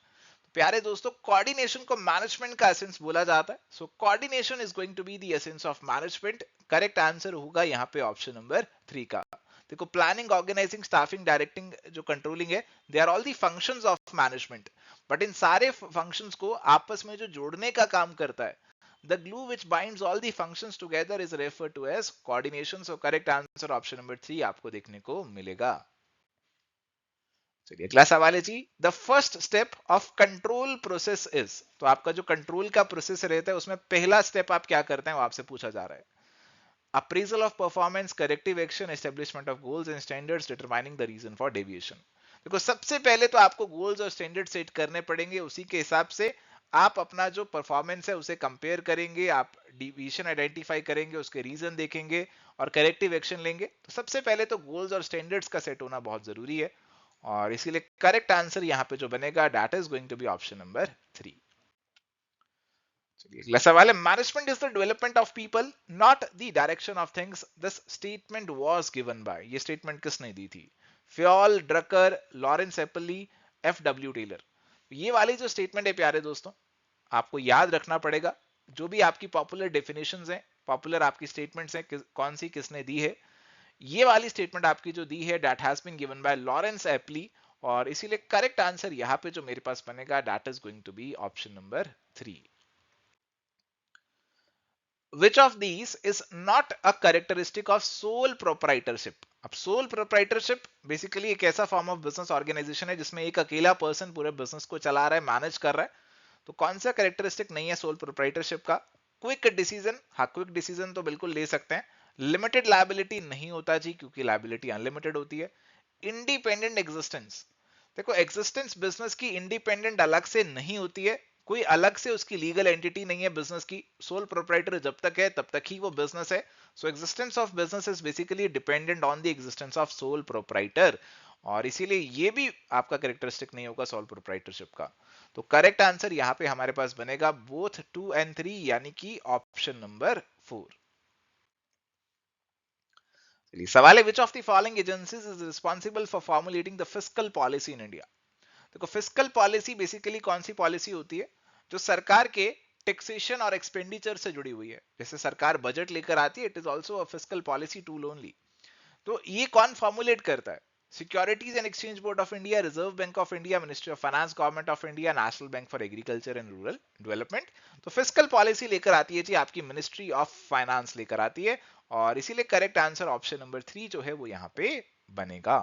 प्यारे दोस्तों, कोऑर्डिनेशन को मैनेजमेंट का एसेंस बोला जाता है। So coordination is going to be the essence of management. Correct answer होगा यहाँ पे ऑप्शन नंबर 3 का। देखो, प्लानिंग, ऑर्गेनाइजिंग, स्टाफिंग, डायरेक्टिंग, जो कंट्रोलिंग है, they are all the functions of management. But इन सारे फंक्शंस को आपस में जो जोड़ने का काम करता है, the glue which binds all the functions together is referred to as coordination. So correct answer option number 3 आपको देखने को मिलेगा। चलिए अगला सवाल है जी, the first step of control process is. तो आपका जो कंट्रोल का प्रोसेस रहता है उसमें पहला स्टेप आप क्या करते हैं वो आपसे पूछा जा रहा है। Appraisal of performance, corrective action, establishment of goals and standards, determining the reason for deviation. देखो, सबसे पहले तो आपको गोल्स और स्टैंडर्ड सेट करने पड़ेंगे, उसी के हिसाब से आप अपना जो परफॉर्मेंस है उसे कंपेयर करेंगे, आप डिविएशन आइडेंटिफाई करेंगे, उसके रीजन देखेंगे और करेक्टिव एक्शन लेंगे। तो सबसे पहले तो गोल्स और स्टैंडर्ड्स का सेट होना बहुत जरूरी है, और इसीलिए करेक्ट आंसर यहां पे जो बनेगा that is going to be option number 3। चलिए अगला सवाल है, management is the development of people not the direction of things, this statement was given by. ये स्टेटमेंट किसने दी थी? Fayol, Drucker, Lawrence Appley, F W. Taylor. ये वाली जो स्टेटमेंट है प्यारे दोस्तों, आपको याद रखना पड़ेगा। जो भी आपकी पॉपुलर डेफिनेशंस हैं, पॉपुलर आपकी स्टेटमेंट्स हैं, कौन सी किसने दी है, ये वाली स्टेटमेंट आपकी जो दी है that has been given by Lawrence Appley, और इसीलिए करेक्ट आंसर यहां पे जो मेरे पास बनेगा that is going to be option number 3। Which of these is not a characteristic of sole proprietorship? अब सोल प्रोप्राइटरशिप बेसिकली एक ऐसा फॉर्म ऑफ बिजनेस ऑर्गेनाइजेशन है जिसमें एक अकेला पर्सन पूरे बिजनेस को चला रहा है, मैनेज कर रहा है। तो कौन सा कैरेक्टरिस्टिक नहीं है सोल प्रोप्राइटरशिप का? क्विक डिसीजन, हाँ क्विक डिसीजन तो बिल्कुल ले सकते हैं। लिमिटेड लायबिलिटी नहीं होता जी, क्योंकि लायबिलिटी अनलिमिटेड होती है। इंडिपेंडेंट एग्जिस्टेंस, देखो एग्जिस्टेंस बिजनेस की इंडिपेंडेंट अलग से नहीं होती है, कोई अलग से उसकी लीगल एंटिटी नहीं है बिजनेस की। सोल प्रोप्राइटर जब तक है तब तक ही वो बिजनेस है। So existence of business is basically dependent on the existence of sole proprietor, और इसीलिए ये भी आपका कैरेक्टरिस्टिक नहीं होगा सोल प्रोप्राइटरशिप का। तो करेक्ट आंसर यहां पे हमारे पास बनेगा बोथ 2 एंड 3, यानी कि ऑप्शन नंबर 4। सवाल है, which of the following agencies is responsible for formulating the fiscal policy in India? देखो, फिस्कल पॉलिसी बेसिकली कौन सी पॉलिसी होती है? जो सरकार के टैक्सेशन और एक्सपेंडिचर से जुड़ी हुई है। जैसे सरकार बजट लेकर आती है, it is also a fiscal policy tool only. तो ये कौन फॉर्मुलेट करता है? Securities and exchange board of India, reserve Bank of India, ministry of finance, government of India, national bank for agriculture and rural development. तो फिस्कल पॉलिसी लेकर आती है जी आपकी मिनिस्ट्री ऑफ फाइनेंस लेकर आती है, और इसीलिए करेक्ट आंसर ऑप्शन नंबर 3 जो है वो यहाँ पे बनेगा।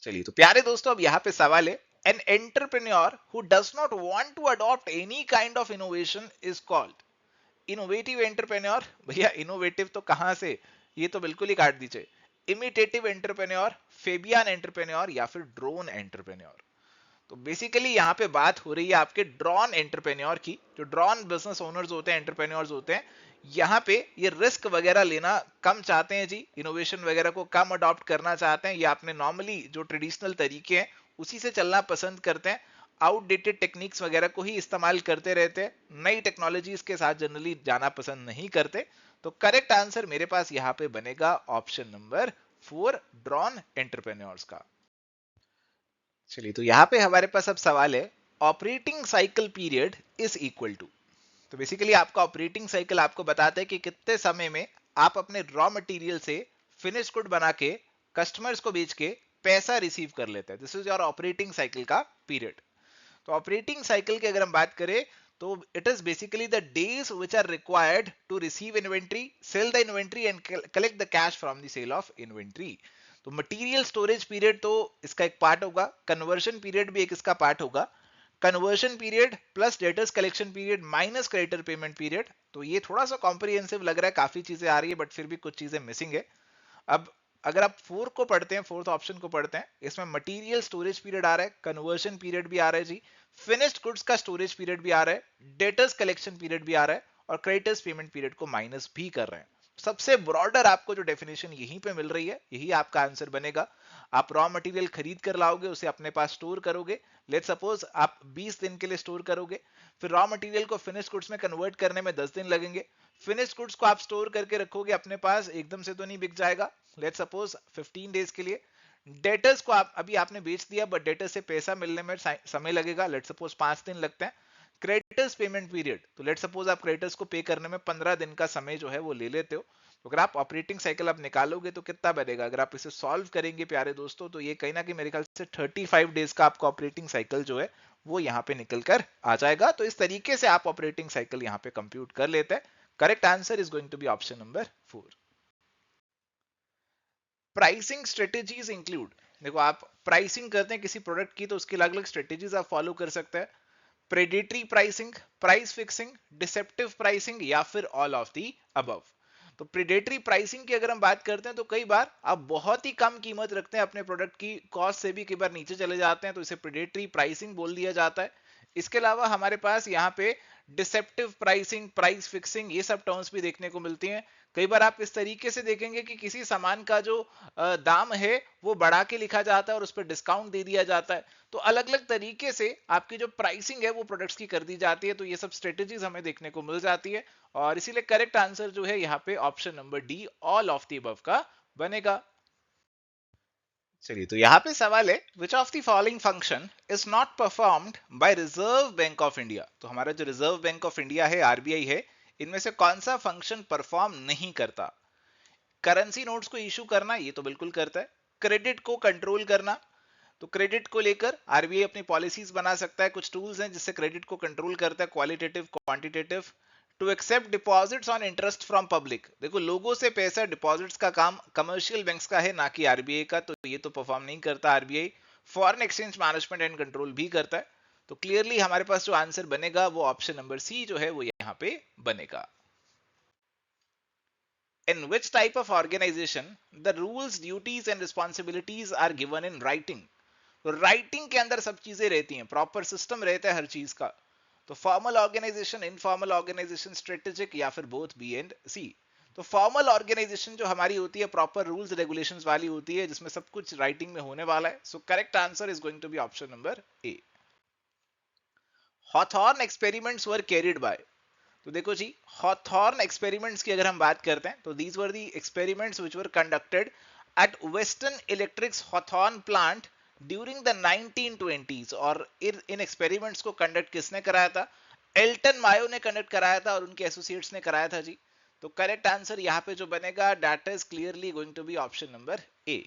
चलिए तो प्यारे दोस्तों, अब यहाँ पे सवाल है, an entrepreneur who does not want to adopt any kind of innovation is called innovative entrepreneur. भैया इनोवेटिव तो कहां से, ये तो बिल्कुल ही काट दीजिए। इमिटेटिव एंटरप्रेन्योर, फेबियन एंटरप्रेन्योर या फिर ड्रोन एंटरप्रेन्योर। तो बेसिकली यहाँ पे बात हो रही है आपके ड्रॉन एंटरप्रेन्योर की। जो ड्रॉन बिजनेस ओनर्स होते हैं, एंटरप्रेन्योर्स होते हैं, यहाँ पे ये रिस्क वगैरह लेना कम चाहते हैं जी, इनोवेशन वगैरह को कम अडॉप्ट करना चाहते हैं। ये आपने नॉर्मली जो ट्रेडिशनल तरीके हैं उसी से चलना पसंद करते हैं, आउटडेटेड टेक्निक्स वगैरह को ही इस्तेमाल करते रहते हैं, नई टेक्नोलॉजीज के साथ जनरली जाना पसंद नहीं करते। तो करेक्ट आंसर मेरे पास यहाँ पे बनेगा ऑप्शन नंबर 4, ड्रॉन एंटरप्रेन्योर्स का। चलिए तो यहां पे हमारे पास अब सवाल है, operating cycle period is equal to. तो बेसिकली आपका ऑपरेटिंग साइकिल आपको बताता है कि कितने समय में आप अपने रॉ मटेरियल से फिनिश गुड बना के कस्टमर्स को बेच के पैसा रिसीव कर लेते हैं। This is your operating cycle का पीरियड। तो ऑपरेटिंग साइकिल की अगर हम बात करें तो it is basically the days which are required to receive inventory, sell the inventory and collect the cash from the sale of inventory. तो मटेरियल स्टोरेज पीरियड तो इसका एक पार्ट होगा, कन्वर्जन पीरियड भी एक इसका पार्ट होगा। Conversion period plus debtors collection period minus creditor payment period. तो ये थोड़ा सा कॉम्प्रिहेंसिव लग रहा है, काफी चीजें आ रही है, बट फिर भी कुछ चीजें मिसिंग है। अब अगर आप 4 को पढ़ते हैं, फोर्थ ऑप्शन को पढ़ते हैं, इसमें मटेरियल स्टोरेज पीरियड आ रहा है, कन्वर्जन पीरियड भी आ रहा है जी, फिनिश्ड गुड्स का स्टोरेज पीरियड भी आ रहा है, डेटर्स कलेक्शन पीरियड भी आ रहा है, और क्रेडिटर्स पेमेंट पीरियड को माइनस भी कर रहे हैं। सबसे ब्रॉडर आपको जो डेफिनेशन यहीं पे मिल रही है, यही आपका आंसर बनेगा। आप रॉ मटेरियल खरीद कर लाओगे, उसे अपने पास स्टोर करोगे, लेट्स सपोज आप 20 दिन के लिए स्टोर करोगे, फिर रॉ मटेरियल को फिनिश गुड्स में कन्वर्ट करने में 10 दिन लगेंगे। फिनिश गुड्स को आप स्टोर करके रखोगे अपने पास, एकदम से तो नहीं बिक जाएगा, लेट्स सपोज 15 डेज के लिए। डेटर्स को आप अभी आपने बेच दिया, बट डेटर से पैसा मिलने में समय लगेगा, लेट सपोज 5 दिन लगते हैं। क्रेडिटर्स पेमेंट पीरियड, तो लेट सपोज आप क्रेडिटर्स को पे करने में 15 दिन का समय जो है वो ले लेते हो। तो अगर आप ऑपरेटिंग साइकिल आप निकालोगे तो कितना बनेगा, अगर आप इसे सॉल्व करेंगे प्यारे दोस्तों, तो ये कहीं ना कहीं मेरे ख्याल से 35 डेज का आपका ऑपरेटिंग साइकिल जो है वो यहाँ पे निकल कर आ जाएगा। तो इस तरीके से आप ऑपरेटिंग साइकिल यहाँ पे कंप्यूट कर लेते हैं। Correct answer is going to be option number 4। Pricing strategies include, देखो आप प्राइसिंग करते हैं किसी प्रोडक्ट की तो उसकी अलग अलग स्ट्रेटेजीज आप फॉलो कर सकते हैं। Predatory pricing, price fixing, deceptive pricing, या फिर ऑल ऑफ दी अबव। तो प्रेडेटरी प्राइसिंग की अगर हम बात करते हैं तो कई बार आप बहुत ही कम कीमत रखते हैं अपने प्रोडक्ट की, कॉस्ट से भी कई बार नीचे चले जाते हैं, तो इसे प्रेडेटरी प्राइसिंग बोल दिया जाता है। इसके अलावा हमारे पास यहाँ पे डिसेप्टिव प्राइसिंग, प्राइस फिक्सिंग, ये सब टर्म्स भी देखने को मिलती हैं। कई बार आप इस तरीके से देखेंगे कि किसी सामान का जो दाम है वो बढ़ा के लिखा जाता है और उस पर डिस्काउंट दे दिया जाता है। तो अलग अलग तरीके से आपकी जो प्राइसिंग है वो प्रोडक्ट्स की कर दी जाती है। तो ये सब स्ट्रेटेजीज हमें देखने को मिल जाती है, और इसीलिए करेक्ट आंसर जो है यहाँ पे option number D, all of the above का बनेगा। चलिए, तो यहाँ पे सवाल है, which of the following function is not performed by reserve Bank of India. तो हमारा जो रिजर्व बैंक ऑफ इंडिया है, आरबीआई है, इनमें से कौन सा फंक्शन परफॉर्म नहीं करता। करेंसी नोट्स को इशू करना, ये तो बिल्कुल करता है। क्रेडिट को कंट्रोल करना, तो क्रेडिट को लेकर आरबीआई अपनी पॉलिसीज बना सकता है, कुछ टूल्स हैं जिससे क्रेडिट को कंट्रोल करता है, qualitative, quantitative. To accept deposits on interest from public, देखो लोगों से पैसा डिपॉजिट्स का काम कमर्शियल बैंक्स का है, ना कि आरबीआई का, तो ये तो परफॉर्म नहीं करता RBI. Foreign exchange management and control भी करता है। तो क्लियरली हमारे पास जो आंसर बनेगा वो ऑप्शन नंबर सी जो है वो यहाँ पे बनेगा। In which type of organization the rules, duties and responsibilities are given in writing? तो राइटिंग के अंदर सब चीजें रहती हैं, प्रॉपर सिस्टम रहता है हर चीज का। तो formal organisation, informal organisation, strategic, या फिर बोथ बी एंड सी। तो फॉर्मल ऑर्गेनाइजेशन जो हमारी होती है प्रॉपर रूल्स रेगुलेशंस वाली होती है, जिसमें सब कुछ राइटिंग में होने वाला है। So correct answer is going to be option number A. Hawthorne experiments were carried by, तो देखो जी, हॉथॉर्न एक्सपेरिमेंट्स की अगर हम बात करते हैं तो these were the experiments which were conducted at western electrics Hawthorne plant during the 1920s। और इन एक्सपेरिमेंट्स को कंडक्ट किसने कराया था? एल्टन मायो ने कंडक्ट कराया था और उनके एसोसिएट्स ने कराया था जी। तो करेक्ट आंसर यहाँ पे जो बनेगा, that is clearly going to be option number A.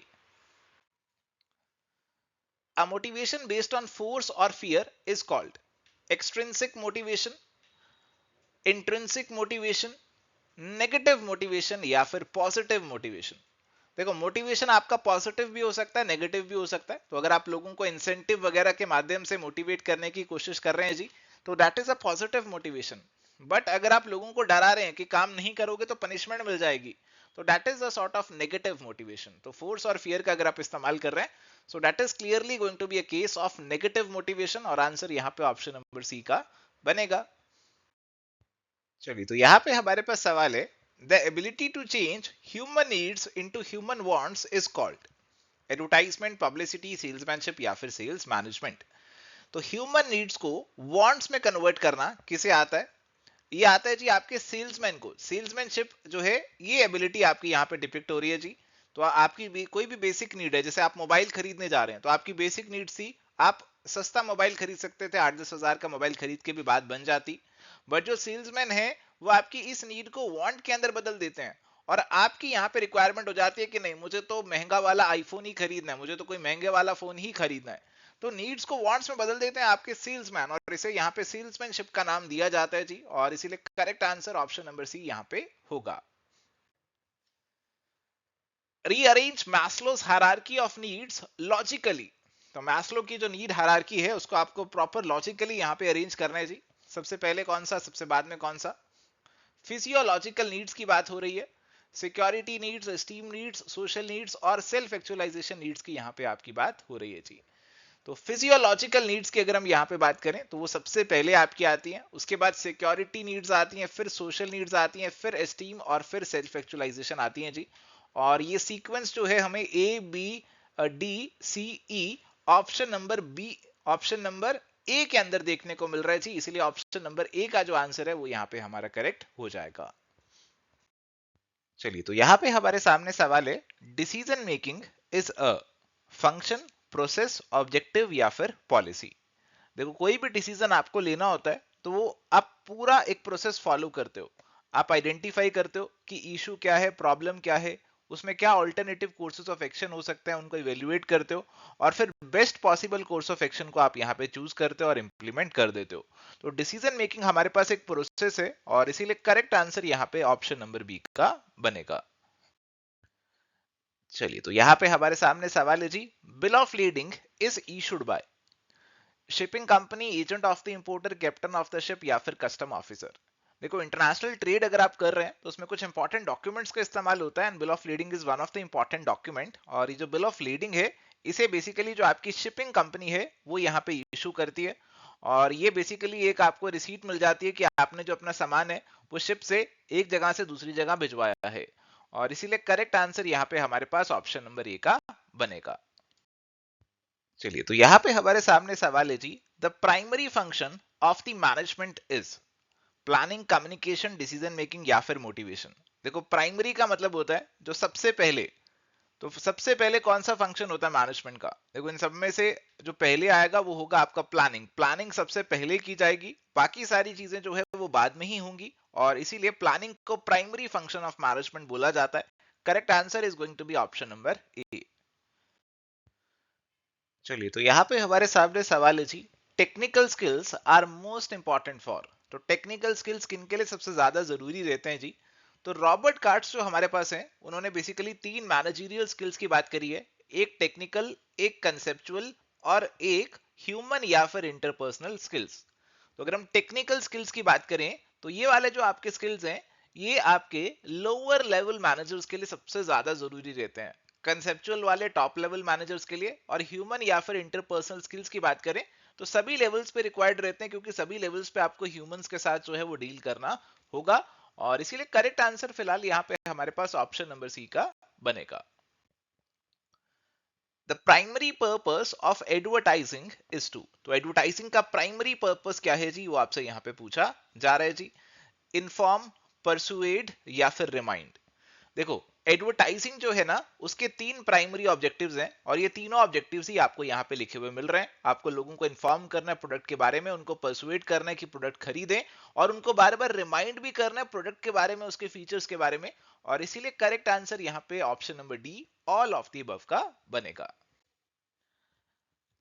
A motivation based on force or fear is called extrinsic motivation, intrinsic motivation, negative motivation, या फिर पॉजिटिव मोटिवेशन। देखो मोटिवेशन आपका पॉजिटिव भी हो सकता है, नेगेटिव भी हो सकता है। तो अगर आप लोगों को इंसेंटिव वगैरह के माध्यम से मोटिवेट करने की कोशिश कर रहे हैं जी, तो that is a positive motivation. But अगर आप लोगों को डरा रहे हैं कि काम नहीं करोगे तो पनिशमेंट मिल जाएगी, तो that is a sort of negative motivation. तो फोर्स और फियर का अगर आप इस्तेमाल कर रहे हैं, so that is clearly going to be a case of negative motivation, और आंसर यहाँ पे ऑप्शन नंबर सी का बनेगा। चलिए, तो यहाँ पे हमारे पास सवाल है, the ability to change human needs into human wants is called advertisement, publicity, salesmanship, या फिर सेल्स मैनेजमेंट। तो ह्यूमन नीड्स को वांट्स में कन्वर्ट करना किसे आता है? ये आता है जी आपके सेल्समैन को। सेल्समैनशिप जो है ये एबिलिटी आपकी यहाँ पे डिपिक्ट हो रही है जी। तो आपकी कोई भी बेसिक नीड है, जैसे आप मोबाइल खरीदने जा रहे हैं तो आपकी बेसिक नीड थी, आप सस्ता मोबाइल खरीद सकते थे, 8-10 हजार का मोबाइल खरीद के भी बात बन जाती। बट जो सेल्समैन है वो आपकी इस नीड को वांट के अंदर बदल देते हैं, और आपकी यहाँ पे रिक्वायरमेंट हो जाती है कि नहीं, मुझे तो महंगा वाला आईफोन ही खरीदना है, मुझे तो कोई महंगे वाला फोन ही खरीदना है। तो नीड्स को वांट्स में बदल देते हैं आपके सेल्समैन, और इसे यहाँ पे सेल्समैनशिप का नाम दिया जाता है जी। और इसीलिए correct answer option number C यहाँ पे होगा। Rearrange Maslow's hierarchy of needs logically. तो मैस्लो की जो नीड हायरार्की है उसको आपको प्रॉपर लॉजिकली यहाँ पे अरेंज करना है जी। सबसे पहले कौन सा, सबसे बाद में कौन सा? फिजियोलॉजिकल नीड्स की बात हो रही है, security needs, steam needs, social needs और सेल्फ एक्चुअलाइजेशन नीड्स की यहाँ पे आपकी बात हो रही है जी। तो फिजियोलॉजिकल नीड्स की अगर हम यहाँ पे बात करें तो वो सबसे पहले आपकी आती हैं, उसके बाद सिक्योरिटी नीड्स आती हैं, फिर सोशल नीड्स आती हैं, फिर एस्टीम और फिर सेल्फ एक्चुअलाइजेशन आती हैं जी। और ये सीक्वेंस जो है हमें A B D C E option number B, option number A के अंदर देखने को मिल रहा है जी। इसलिए ऑप्शन नंबर ए का जो आंसर है वो यहाँ पे हमारा करेक्ट हो जाएगा। चलिए, तो यहाँ पे हमारे सामने सवाल है, decision making is a, function, process, objective या फिर पॉलिसी। देखो कोई भी डिसीजन आपको लेना होता है तो वो आप पूरा एक प्रोसेस फॉलो करते हो। आप आइडेंटिफाई करते हो कि इशू क्या है, प्रॉब्लम क्या है, उसमें क्या ऑल्टरनेटिव कोर्सेज ऑफ एक्शन हो सकते हैं, उनको इवेल्युएट करते हो और फिर best possible course of action को आप यहाँ पे चूज करते हो और इंप्लीमेंट कर देते हो। तो डिसीजन मेकिंग हमारे पास एक प्रोसेस है और इसीलिए करेक्ट आंसर यहाँ पे ऑप्शन नंबर बी का बनेगा। चलिए तो यहाँ पे हमारे सामने सवाल है जी, bill of leading is issued by shipping company, agent of the importer, captain of the ship या फिर कस्टम ऑफिसर। देखो इंटरनेशनल ट्रेड अगर आप कर रहे हैं तो उसमें कुछ इंपॉर्टेंट डॉक्यूमेंट्स का इस्तेमाल होता है and bill of leading is one of the important document. और ये जो बिल ऑफ लीडिंग है इसे बेसिकली जो आपकी शिपिंग कंपनी है वो यहाँ पे इशू करती है और ये बेसिकली एक आपको रिसीट मिल जाती है कि आपने जो अपना सामान है वो शिप से एक जगह से दूसरी जगह भिजवाया है। और इसीलिए करेक्ट आंसर यहाँ पे हमारे पास ऑप्शन नंबर ए का बनेगा। चलिए तो यहां पे हमारे सामने सवाल है जी, the primary function of the management is planning, communication, decision making या फिर मोटिवेशन। देखो प्राइमरी का मतलब होता है जो सबसे पहले, तो सबसे पहले कौन सा फंक्शन होता है मैनेजमेंट का? देखो इन सब में से जो पहले आएगा वो होगा आपका प्लानिंग। प्लानिंग सबसे पहले की जाएगी, बाकी सारी चीजें जो है वो बाद में ही होंगी और इसीलिए प्लानिंग को प्राइमरी फंक्शन ऑफ मैनेजमेंट बोला जाता है। Correct answer is going to be option number A. चलिए तो यहाँ पे हमारे सामने सवाल है जी, technical skills are most important for. तो टेक्निकल स्किल्स किन के लिए सबसे ज्यादा जरूरी रहते हैं जी? तो रॉबर्ट कार्ट्स जो हमारे पास हैं उन्होंने बेसिकली तीन मैनेजरियल स्किल्स की बात करी है, एक टेक्निकल, एक कंसेप्चुअल और एक ह्यूमन या फिर इंटरपर्सनल स्किल्स। तो अगर हम टेक्निकल स्किल्स की बात करें तो ये वाले जो आपके स्किल्स हैं ये आपके लोअर लेवल मैनेजर्स के लिए सबसे ज्यादा जरूरी रहते हैं, कंसेप्चुअल वाले टॉप लेवल मैनेजर्स के लिए। और ह्यूमन या फिर इंटरपर्सनल स्किल्स की बात करें तो सभी लेवल्स पे रिक्वायर्ड रहते हैं क्योंकि सभी लेवल्स पे आपको ह्यूमंस के साथ जो है वो डील करना होगा। और इसीलिए करेक्ट आंसर फिलहाल यहाँ पे हमारे पास ऑप्शन नंबर सी का बनेगा। The primary purpose of advertising is to. तो एडवर्टाइजिंग का प्राइमरी पर्पस क्या है जी, वो आपसे यहाँ पे पूछा जा रहा है जी। इन्फॉर्म, परसुएड या फिर रिमाइंड। देखो एडवर्टाइजिंग जो है ना उसके तीन प्राइमरी ऑब्जेक्टिव्स हैं और ये तीनों ऑब्जेक्टिव्स ही आपको यहाँ पे लिखे हुए मिल रहे हैं। आपको लोगों को इन्फॉर्म करना है प्रोडक्ट के बारे में, उनको परसुएड करना है कि प्रोडक्ट खरीदें और उनको बार बार रिमाइंड भी करना है प्रोडक्ट के बारे में, उसके फीचर्स के बारे में। और इसीलिए करेक्ट आंसर यहाँ पे option number D, all of the above का बनेगा।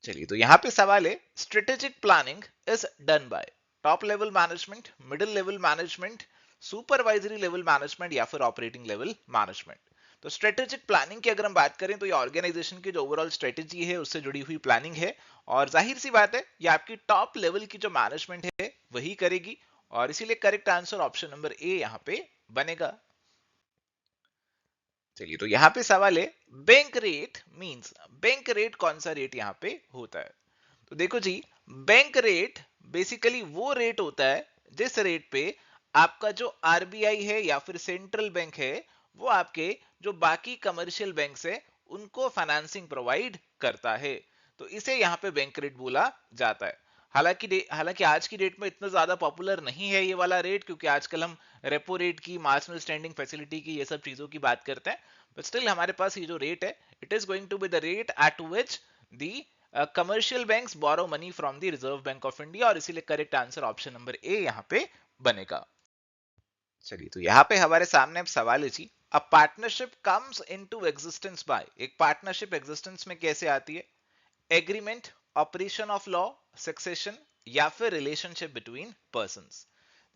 चलिए तो यहाँ पे सवाल है, strategic planning is done by top level management, middle level management, supervisory level management या फिर ऑपरेटिंग लेवल मैनेजमेंट। तो स्ट्रेटेजिक प्लानिंग की अगर हम बात करें तो ये ऑर्गेनाइजेशन की जो ओवरऑल स्ट्रेटेजी है उससे जुड़ी हुई प्लानिंग है और जाहिर सी बात है ये आपकी टॉप लेवल की जो मैनेजमेंट है वही करेगी। और इसीलिए correct answer option number A यहाँ पे बनेगा। चलिए तो यहाँ पे सवाल है, bank rate means, bank rate कौन सा रेट यहाँ पे होता है? तो देखो जी, बैंक रेट बेसिकली वो रेट होता है जिस रेट पे आपका जो आरबीआई है या फिर सेंट्रल बैंक है वो आपके जो बाकी कमर्शियल बैंक्स है उनको फाइनेंसिंग प्रोवाइड करता है। तो इसे यहाँ पे बैंक रेट बोला जाता है। हालांकि आज की डेट में इतना ज्यादा पॉपुलर नहीं है ये वाला रेट क्योंकि आजकल हम रेपो रेट की, मार्जिनल स्टैंडिंग फैसिलिटी की, ये सब चीजों की बात करते हैं। बट स्टिल हमारे पास ये जो रेट है it is going to be the rate at which the commercial banks borrow money from the Reserve Bank of India. और इसीलिए correct answer option number A यहाँ पे बनेगा। चलिए तो यहाँ पे हमारे सामने अब सवाल है जी, a partnership comes into existence by. एक पार्टनरशिप एग्जिस्टेंस में कैसे आती है? Agreement, operation of law, succession या फिर रिलेशनशिप बिटवीन पर्संस।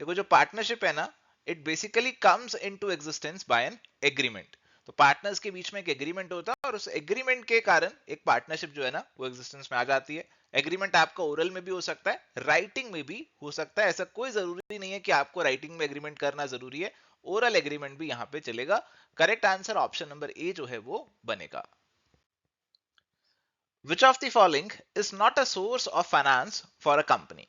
देखो जो पार्टनरशिप है ना it basically comes into existence by an agreement. तो पार्टनर्स के बीच में एक एग्रीमेंट होता है और उस एग्रीमेंट के कारण एक पार्टनरशिप जो है ना वो एग्जिस्टेंस में आ जाती है। एग्रीमेंट आपका ओरल में भी हो सकता है, राइटिंग में भी हो सकता है, ऐसा कोई जरूरी नहीं है कि आपको राइटिंग में एग्रीमेंट करना जरूरी है, ओरल एग्रीमेंट भी यहाँ पे चलेगा। करेक्ट आंसर ऑप्शन नंबर ए जो है वो बनेगा। Which of the following is not a source of finance for a company?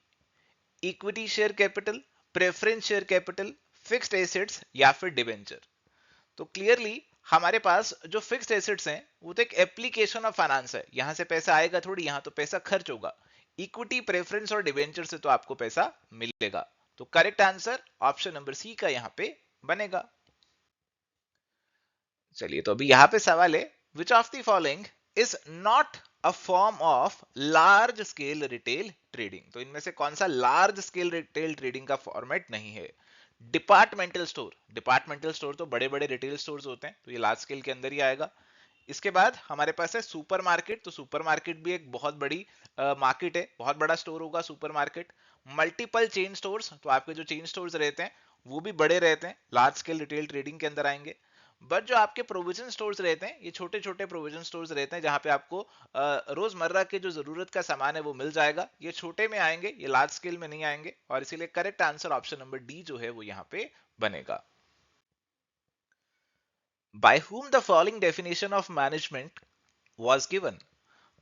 Equity share capital, preference share capital, fixed assets या फिर डिवेंचर। तो क्लियरली हमारे पास जो फिक्स्ड एसेट्स हैं वो तो एक एप्लीकेशन ऑफ फाइनेंस है, यहां से पैसा आएगा थोड़ी, यहां तो पैसा खर्च होगा। इक्विटी, प्रेफरेंस और डिवेंचर से तो आपको पैसा मिलेगा। तो correct answer option number C का यहां पे बनेगा। चलिए तो अभी यहां पे सवाल है, which of the following is not a form of large scale retail trading. तो इनमें से कौन सा लार्ज स्केल रिटेल ट्रेडिंग का फॉर्मेट नहीं है? डिपार्टमेंटल स्टोर तो बड़े बड़े रिटेल स्टोर्स होते हैं, तो ये लार्ज स्केल के अंदर ही आएगा। इसके बाद हमारे पास है सुपर मार्केट। तो सुपर मार्केट भी एक बहुत बड़ी मार्केट है, बहुत बड़ा स्टोर होगा super market. Multiple chain stores, तो आपके जो चेन स्टोर्स रहते हैं वो भी बड़े रहते हैं, लार्ज स्केल रिटेल ट्रेडिंग के अंदर आएंगे। बट जो आपके प्रोविजन स्टोर्स रहते हैं, ये छोटे छोटे प्रोविजन स्टोर्स रहते हैं जहां पे आपको रोजमर्रा के जो जरूरत का सामान है वो मिल जाएगा, ये छोटे में आएंगे, ये लार्ज स्केल में नहीं आएंगे। और इसीलिए correct answer option number D जो है वो यहाँ पे बनेगा। By whom the following definition of management was given?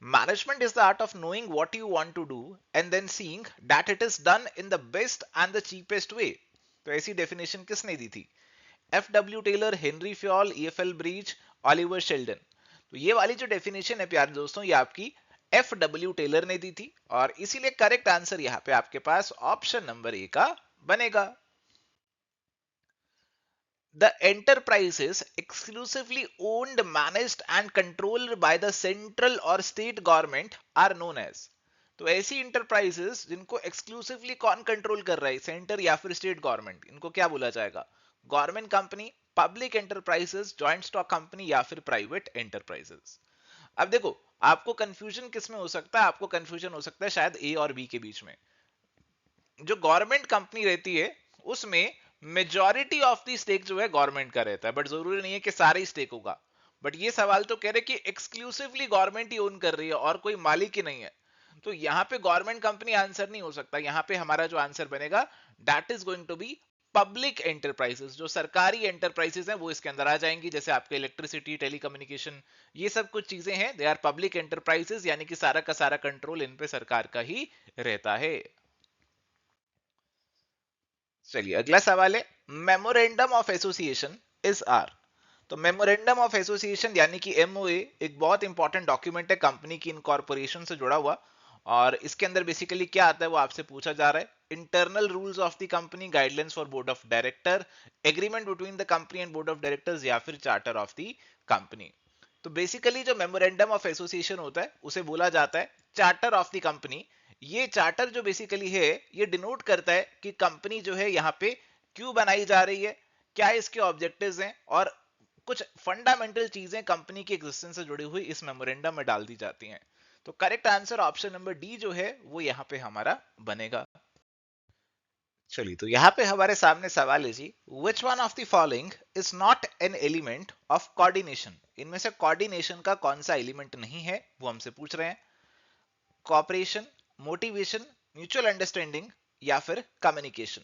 Management is the art of knowing what you want to do and then seeing that it is done in the best and the cheapest way. तो ऐसी डेफिनेशन किसने दी थी? F W Taylor, Henry Fayol, E F L Brech, Oliver Sheldon. तो ये वाली जो डेफिनेशन है प्यारे दोस्तों, ये आपकी एफ डब्ल्यू टेलर ने दी थी, और इसीलिए करेक्ट आंसर यहाँ पे आपके पास ऑप्शन नंबर ए का बनेगा। The enterprises exclusively owned, managed and controlled by the central or state government are known as। तो ऐसी इंटरप्राइजेस जिनको एक्सक्लूसिवली कौन कंट्रोल कर रहा है, सेंटर या फिर स्टेट गवर्नमेंट, इनको क्या बोला जाएगा? Government company, public enterprises, joint stock company या फिर प्राइवेट एंटरप्राइजेस। अब देखो, आपको कंफ्यूजन किस में हो सकता है? आपको कंफ्यूजन हो सकता है शायद ए और बी के बीच में। जो गवर्नमेंट कंपनी रहती है उसमें मेजॉरिटी ऑफ दी स्टेक जो है गवर्नमेंट का रहता है, बट जरूरी नहीं है कि सारे स्टेक होगा। बट ये सवाल तो कह रहे कि एक्सक्लूसिवली गवर्नमेंट ही ओन कर रही है और कोई मालिक ही नहीं है, तो यहाँ पे गवर्नमेंट कंपनी आंसर नहीं हो सकता। यहाँ पे हमारा जो आंसर बनेगा that is going to be public enterprises. जो सरकारी एंटरप्राइजेस हैं वो इसके अंदर आ जाएंगी, जैसे आपके इलेक्ट्रिसिटी, टेलीकम्युनिकेशन, ये सब कुछ चीजें हैं, दे आर पब्लिक एंटरप्राइजेस, यानी कि सारा का सारा कंट्रोल इन पे सरकार का ही रहता है। चलिए अगला सवाल है, memorandum of association is are. तो मेमोरेंडम ऑफ एसोसिएशन यानी कि एमओए एक बहुत इंपॉर्टेंट डॉक्यूमेंट है कंपनी की इनकॉर्पोरेशन से जुड़ा हुआ, और इसके अंदर बेसिकली क्या आता है वो आपसे पूछा जा रहा है। Internal rules of the company, guidelines for board of director, agreement between the company and board of directors, या फिर चार्टर ऑफ द कंपनी। तो बेसिकली जो मेमोरेंडम ऑफ एसोसिएशन होता है उसे बोला जाता है चार्टर ऑफ द कंपनी। ये चार्टर जो बेसिकली है ये डिनोट करता है कि कंपनी जो है यहाँ पे क्यों बनाई जा रही है, क्या इसके ऑब्जेक्टिव्स हैं, और कुछ फंडामेंटल चीजें कंपनी की एग्जिस्टेंस से जुड़ी हुई इस मेमोरेंडम में डाल दी जाती हैं। तो correct answer option number D जो है वो यहाँ पे हमारा बनेगा। चलिए तो यहाँ पे हमारे सामने सवाल है जी, which one of the following is not an element of coordination. इनमें से कोऑर्डिनेशन का कौन सा एलिमेंट नहीं है वो हमसे पूछ रहे हैं। कॉपरेशन, मोटिवेशन, म्यूचुअल अंडरस्टैंडिंग या फिर कम्युनिकेशन।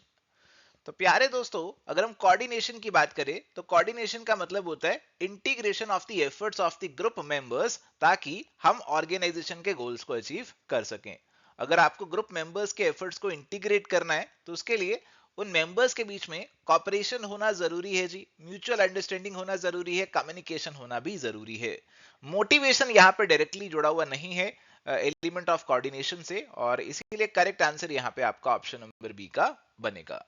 तो प्यारे दोस्तों, अगर हम कोऑर्डिनेशन की बात करें तो कोऑर्डिनेशन का मतलब होता है integration of the efforts of the group members, ताकि हम ऑर्गेनाइजेशन के गोल्स को अचीव कर सकें। अगर आपको ग्रुप मेंबर्स के एफर्ट्स को इंटीग्रेट करना है तो उसके लिए उन मेंबर्स के बीच में कॉपरेशन होना जरूरी है जी, म्यूचुअल अंडरस्टैंडिंग होना जरूरी है, कम्युनिकेशन होना भी जरूरी है। मोटिवेशन यहाँ पे डायरेक्टली जुड़ा हुआ नहीं है एलिमेंट ऑफ कोऑर्डिनेशन से, और इसीलिए करेक्ट आंसर यहाँ पे आपका ऑप्शन नंबर बी का बनेगा।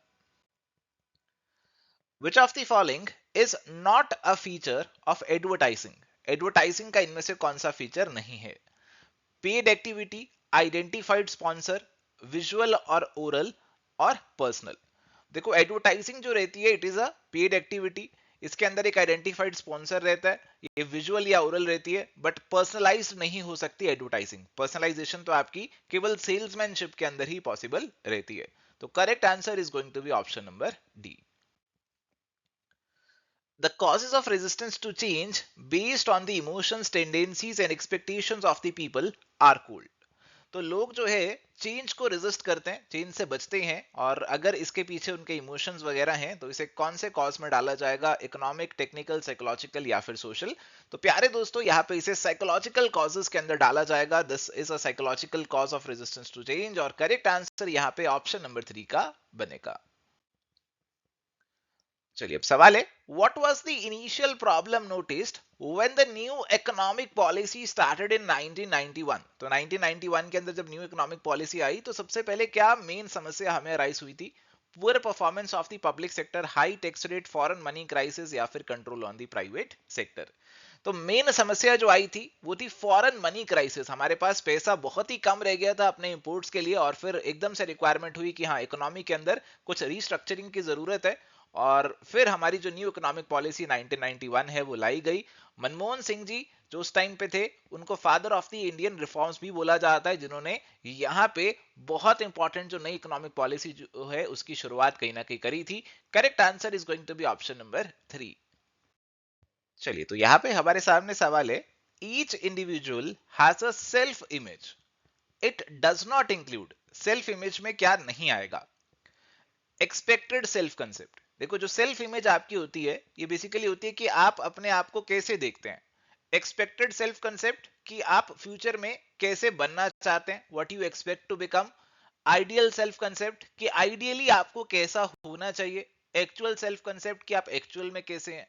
Which of the following is not a feature of advertising? Advertising का इनमें से कौन सा फीचर नहीं है? Paid activity, identified sponsor, visual और ओरल, और पर्सनल। देखो एडवर्टाइजिंग जो रहती है it is a paid activity, इसके अंदर एक आइडेंटिफाइड स्पॉन्सर रहता है, ये विजुअल या ओरल रहती है, बट पर्सनलाइज्ड नहीं हो सकती एडवर्टाइजिंग। पर्सनलाइजेशन तो आपकी केवल सेल्समैनशिप के अंदर ही पॉसिबल रहती है। तो correct answer is going to be option number D. The causes of resistance to change based on the emotions, tendencies and expectations of the people are called। तो लोग जो है चेंज को रेजिस्ट करते हैं, चेंज से बचते हैं, और अगर इसके पीछे उनके इमोशंस वगैरह हैं तो इसे कौन से कॉज में डाला जाएगा? इकोनॉमिक, टेक्निकल, साइकोलॉजिकल या फिर सोशल। तो प्यारे दोस्तों यहाँ पे इसे साइकोलॉजिकल कॉजेस के अंदर डाला जाएगा। This is a psychological cause of resistance to change, और करेक्ट आंसर यहाँ पे ऑप्शन नंबर 3 का बनेगा। चलिए अब सवाल है, what was the initial problem noticed when the new economic policy started in 1991। तो 1991 के अंदर जब न्यू इकोनॉमिक पॉलिसी आई तो सबसे पहले क्या मेन समस्या हमें राइज हुई थी? Poor performance of the public sector, high tax rate, foreign money crisis या फिर control on the private sector. तो मेन समस्या जो आई थी वो थी फॉरेन मनी क्राइसिस। हमारे पास पैसा बहुत ही कम रह गया था अपने इंपोर्ट्स के लिए, और फिर एकदम से रिक्वायरमेंट हुई कि हाँ, इकोनॉमी के अंदर कुछ रीस्ट्रक्चरिंग की जरूरत है। और फिर हमारी जो न्यू इकोनॉमिक पॉलिसी 1991 है वो लाई गई। मनमोहन सिंह जी जो उस टाइम पे थे, उनको father of the Indian reforms भी बोला जाता है, जिन्होंने यहाँ पे बहुत इंपॉर्टेंट जो नई इकोनॉमिक पॉलिसी जो है उसकी शुरुआत कहीं ना कहीं करी थी। Correct answer is going to be option number 3। चलिए, तो यहां पे हमारे सामने सवाल है, each individual has a self image, it does not include. Self image में क्या नहीं आएगा? Expected self concept. देखो, जो सेल्फ इमेज आपकी होती है ये बेसिकली होती है कि आप अपने आप को कैसे देखते हैं। एक्सपेक्टेड सेल्फ कंसेप्ट कि आप फ्यूचर में कैसे बनना चाहते हैं, what you expect to become. Ideal self concept कि आइडियली आपको कैसा होना चाहिए। एक्चुअल सेल्फ कंसेप्ट कि आप एक्चुअल में कैसे हैं।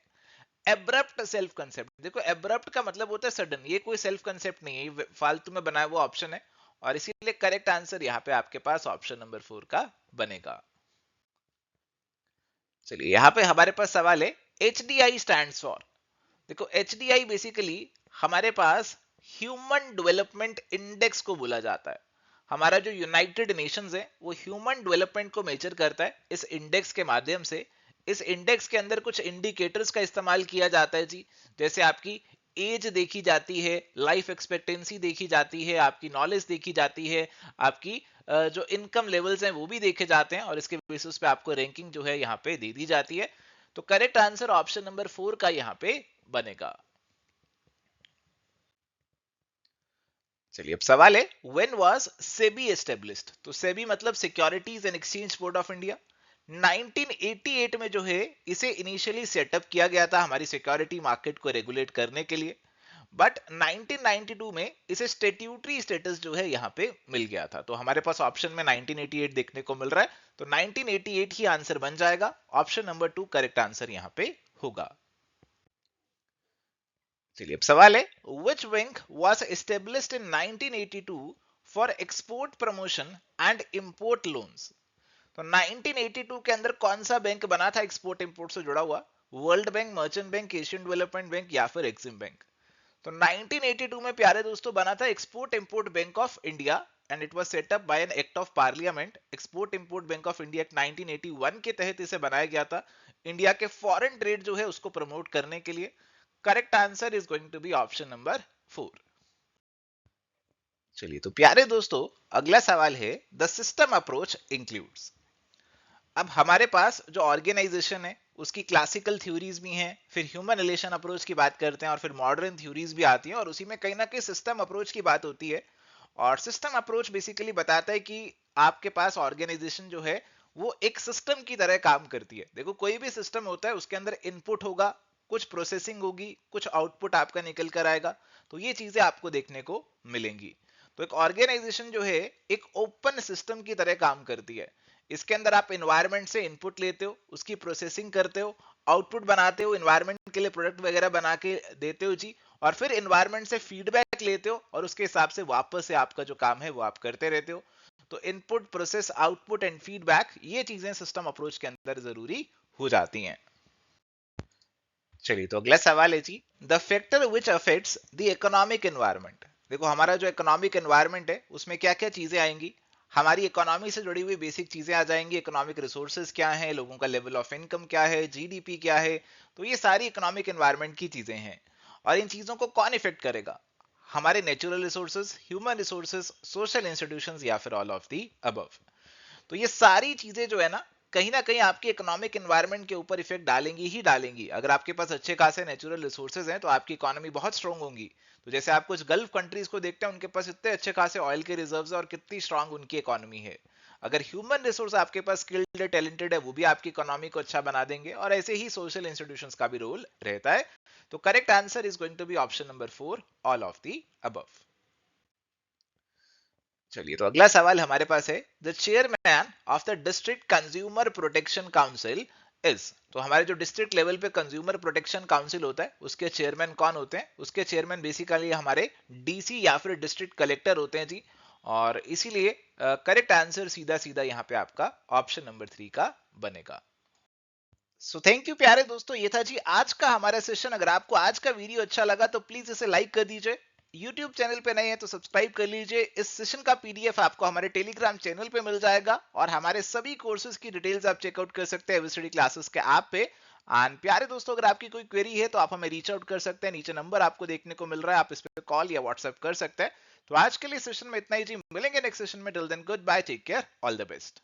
एब्रप्ट सेल्फ कंसेप्ट, देखो एब्रप्ट का मतलब होता है सडन, ये कोई सेल्फ कंसेप्ट नहीं है, ये फालतू में बनाया हुआ ऑप्शन है। और इसीलिए करेक्ट आंसर यहाँ पे आपके पास ऑप्शन नंबर 4 का बनेगा। चलिए, यहाँ पे हमारे पास सवाल है, H D I stand for. देखो, एच डी आई बेसिकली हमारे पास ह्यूमन डेवलपमेंट इंडेक्स को बोला जाता है। हमारा जो यूनाइटेड नेशंस है वो ह्यूमन डेवलपमेंट को मेजर करता है इस इंडेक्स के माध्यम से। इस इंडेक्स के अंदर कुछ इंडिकेटर्स का इस्तेमाल किया जाता है जी, जैसे आपकी एज देखी जाती है, लाइफ एक्सपेक्टेंसी देखी जाती है, आपकी नॉलेज देखी जाती है, आपकी जो इनकम लेवल्स हैं वो भी देखे जाते हैं, और इसके बेसिस पे आपको रैंकिंग जो है यहाँ पे दे दी जाती है। तो करेक्ट आंसर ऑप्शन नंबर 4 का यहाँ पे बनेगा। चलिए, अब सवाल है, व्हेन वाज सेबी एस्टेब्लिश्ड? तो सेबी मतलब securities and exchange board of India. 1988 में जो है इसे इनिशियली सेटअप किया गया था हमारी सिक्योरिटी मार्केट को रेगुलेट करने के लिए। बट 1992 में इसे स्टेट्यूटरी स्टेटस जो है यहाँ पे मिल गया था। तो हमारे पास ऑप्शन में 1988 देखने को मिल रहा है, तो 1988 ही आंसर बन जाएगा। ऑप्शन नंबर 2 करेक्ट आंसर यहाँ पे होगा। चलिए, अब सवाल है, which bank was established in 1982 for export promotion and import loans? तो 1982 के अंदर कौन सा बैंक बना था एक्सपोर्ट इंपोर्ट से जुड़ा हुआ? World bank, merchant bank, Asian development bank या फिर एक्सिम बैंक? तो 1982 में प्यारे दोस्तों बना था export import bank of India, and it was set up by an act of parliament. Export import bank of India act 1981 के तहत इसे बनाया गया था, इंडिया के फॉरेन ट्रेड जो है उसको प्रमोट करने के लिए। Correct answer is going to be option number 4। चलिए, तो प्यारे दोस्तों अगला सवाल है, द सिस्टम अप्रोच इंक्लूड्स। अब हमारे पास जो ऑर्गेनाइजेशन है उसकी क्लासिकल थ्योरीज भी हैं, फिर ह्यूमन रिलेशन अप्रोच की बात करते हैं, और फिर मॉडर्न थ्योरीज भी आती हैं, और उसी में कहीं ना कहीं सिस्टम अप्रोच की बात होती है। और सिस्टम अप्रोच बेसिकली बताता है कि आपके पास ऑर्गेनाइजेशन जो है वो एक सिस्टम की तरह काम करती है। देखो, कोई भी सिस्टम होता है उसके अंदर इनपुट होगा, कुछ प्रोसेसिंग होगी, कुछ आउटपुट आपका निकल कर आएगा, तो ये चीजें आपको देखने को मिलेंगी। तो एक ऑर्गेनाइजेशन जो है एक ओपन सिस्टम की तरह काम करती है। इसके अंदर आप एनवायरनमेंट से इनपुट लेते हो, उसकी प्रोसेसिंग करते हो, आउटपुट बनाते हो, एनवायरनमेंट के लिए प्रोडक्ट वगैरह बना के देते हो जी, और फिर एनवायरनमेंट से फीडबैक लेते हो, और उसके हिसाब से वापस से आपका जो काम है वो आप करते रहते हो। तो input, process, output and feedback, ये चीजें सिस्टम अप्रोच के अंदर जरूरी हो जाती हैं। चलिए, तो अगला सवाल है जी, the factor which affects the economic environment. देखो, हमारा जो इकोनॉमिक एनवायरनमेंट है उसमें क्या क्या चीजें आएंगी? हमारी इकोनॉमी से जुड़ी हुई बेसिक चीजें आ जाएंगी, इकोनॉमिक रिसोर्सेज क्या है, लोगों का लेवल ऑफ इनकम क्या है, जीडीपी क्या है। तो ये सारी इकोनॉमिक एनवायरनमेंट की चीजें हैं। और इन चीजों को कौन इफेक्ट करेगा? हमारे natural resources, human resources, social institutions या फिर ऑल ऑफ दी अबव। तो ये सारी चीजें जो है ना कहीं आपकी इकोनॉमिक एनवायरनमेंट के ऊपर इफेक्ट डालेंगी ही डालेंगी। अगर आपके पास अच्छे खासे नेचुरल रिसोर्सेज हैं तो आपकी इकोनॉमी बहुत स्ट्रांग होंगी। तो जैसे आप कुछ गल्फ कंट्रीज को देखते हैं, उनके पास इतने अच्छे खासे ऑयल के रिजर्व्स है और कितनी स्ट्रांग उनकी इकोनॉमी है। अगर ह्यूमन रिसोर्स आपके पास स्किल्ड है, टैलेंटेड है, वो भी आपकी इकोनॉमी को अच्छा बना देंगे। और ऐसे ही सोशल इंस्टीट्यूशंस का भी रोल रहता है। तो correct answer is going to be option number 4, all of the above. चलिए, तो अगला सवाल हमारे पास है, the chairman of the district consumer protection council is. तो हमारे जो डिस्ट्रिक्ट लेवल पे कंज्यूमर प्रोटेक्शन काउंसिल होता है उसके चेयरमैन कौन होते हैं? उसके चेयरमैन बेसिकली हमारे डीसी या फिर डिस्ट्रिक्ट कलेक्टर होते हैं जी। और इसीलिए करेक्ट आंसर सीधा सीधा यहाँ पे आपका ऑप्शन नंबर 3 का बनेगा। सो थैंक यू प्यारे दोस्तों, ये था जी आज का हमारा सेशन। अगर आपको आज का वीडियो अच्छा लगा तो प्लीज इसे लाइक कर दीजिए। YouTube चैनल पे नए हैं तो सब्सक्राइब कर लीजिए। इस सेशन का पीडीएफ आपको हमारे टेलीग्राम चैनल पे मिल जाएगा और हमारे सभी कोर्सेज की डिटेल्स आप चेकआउट कर सकते हैं एविस्टडी क्लासेस के ऐप पे। एंड प्यारे दोस्तों, अगर आपकी कोई क्वेरी है तो आप हमें रीच आउट कर सकते हैं। नीचे नंबर आपको देखने को मिल रहा है, आप इस पे कॉल या व्हाट्सएप कर सकते हैं। तो आज के लिए सेशन में इतना ही जी, मिलेंगे नेक्स्ट सेशन में। Till then goodbye, take care, all the best.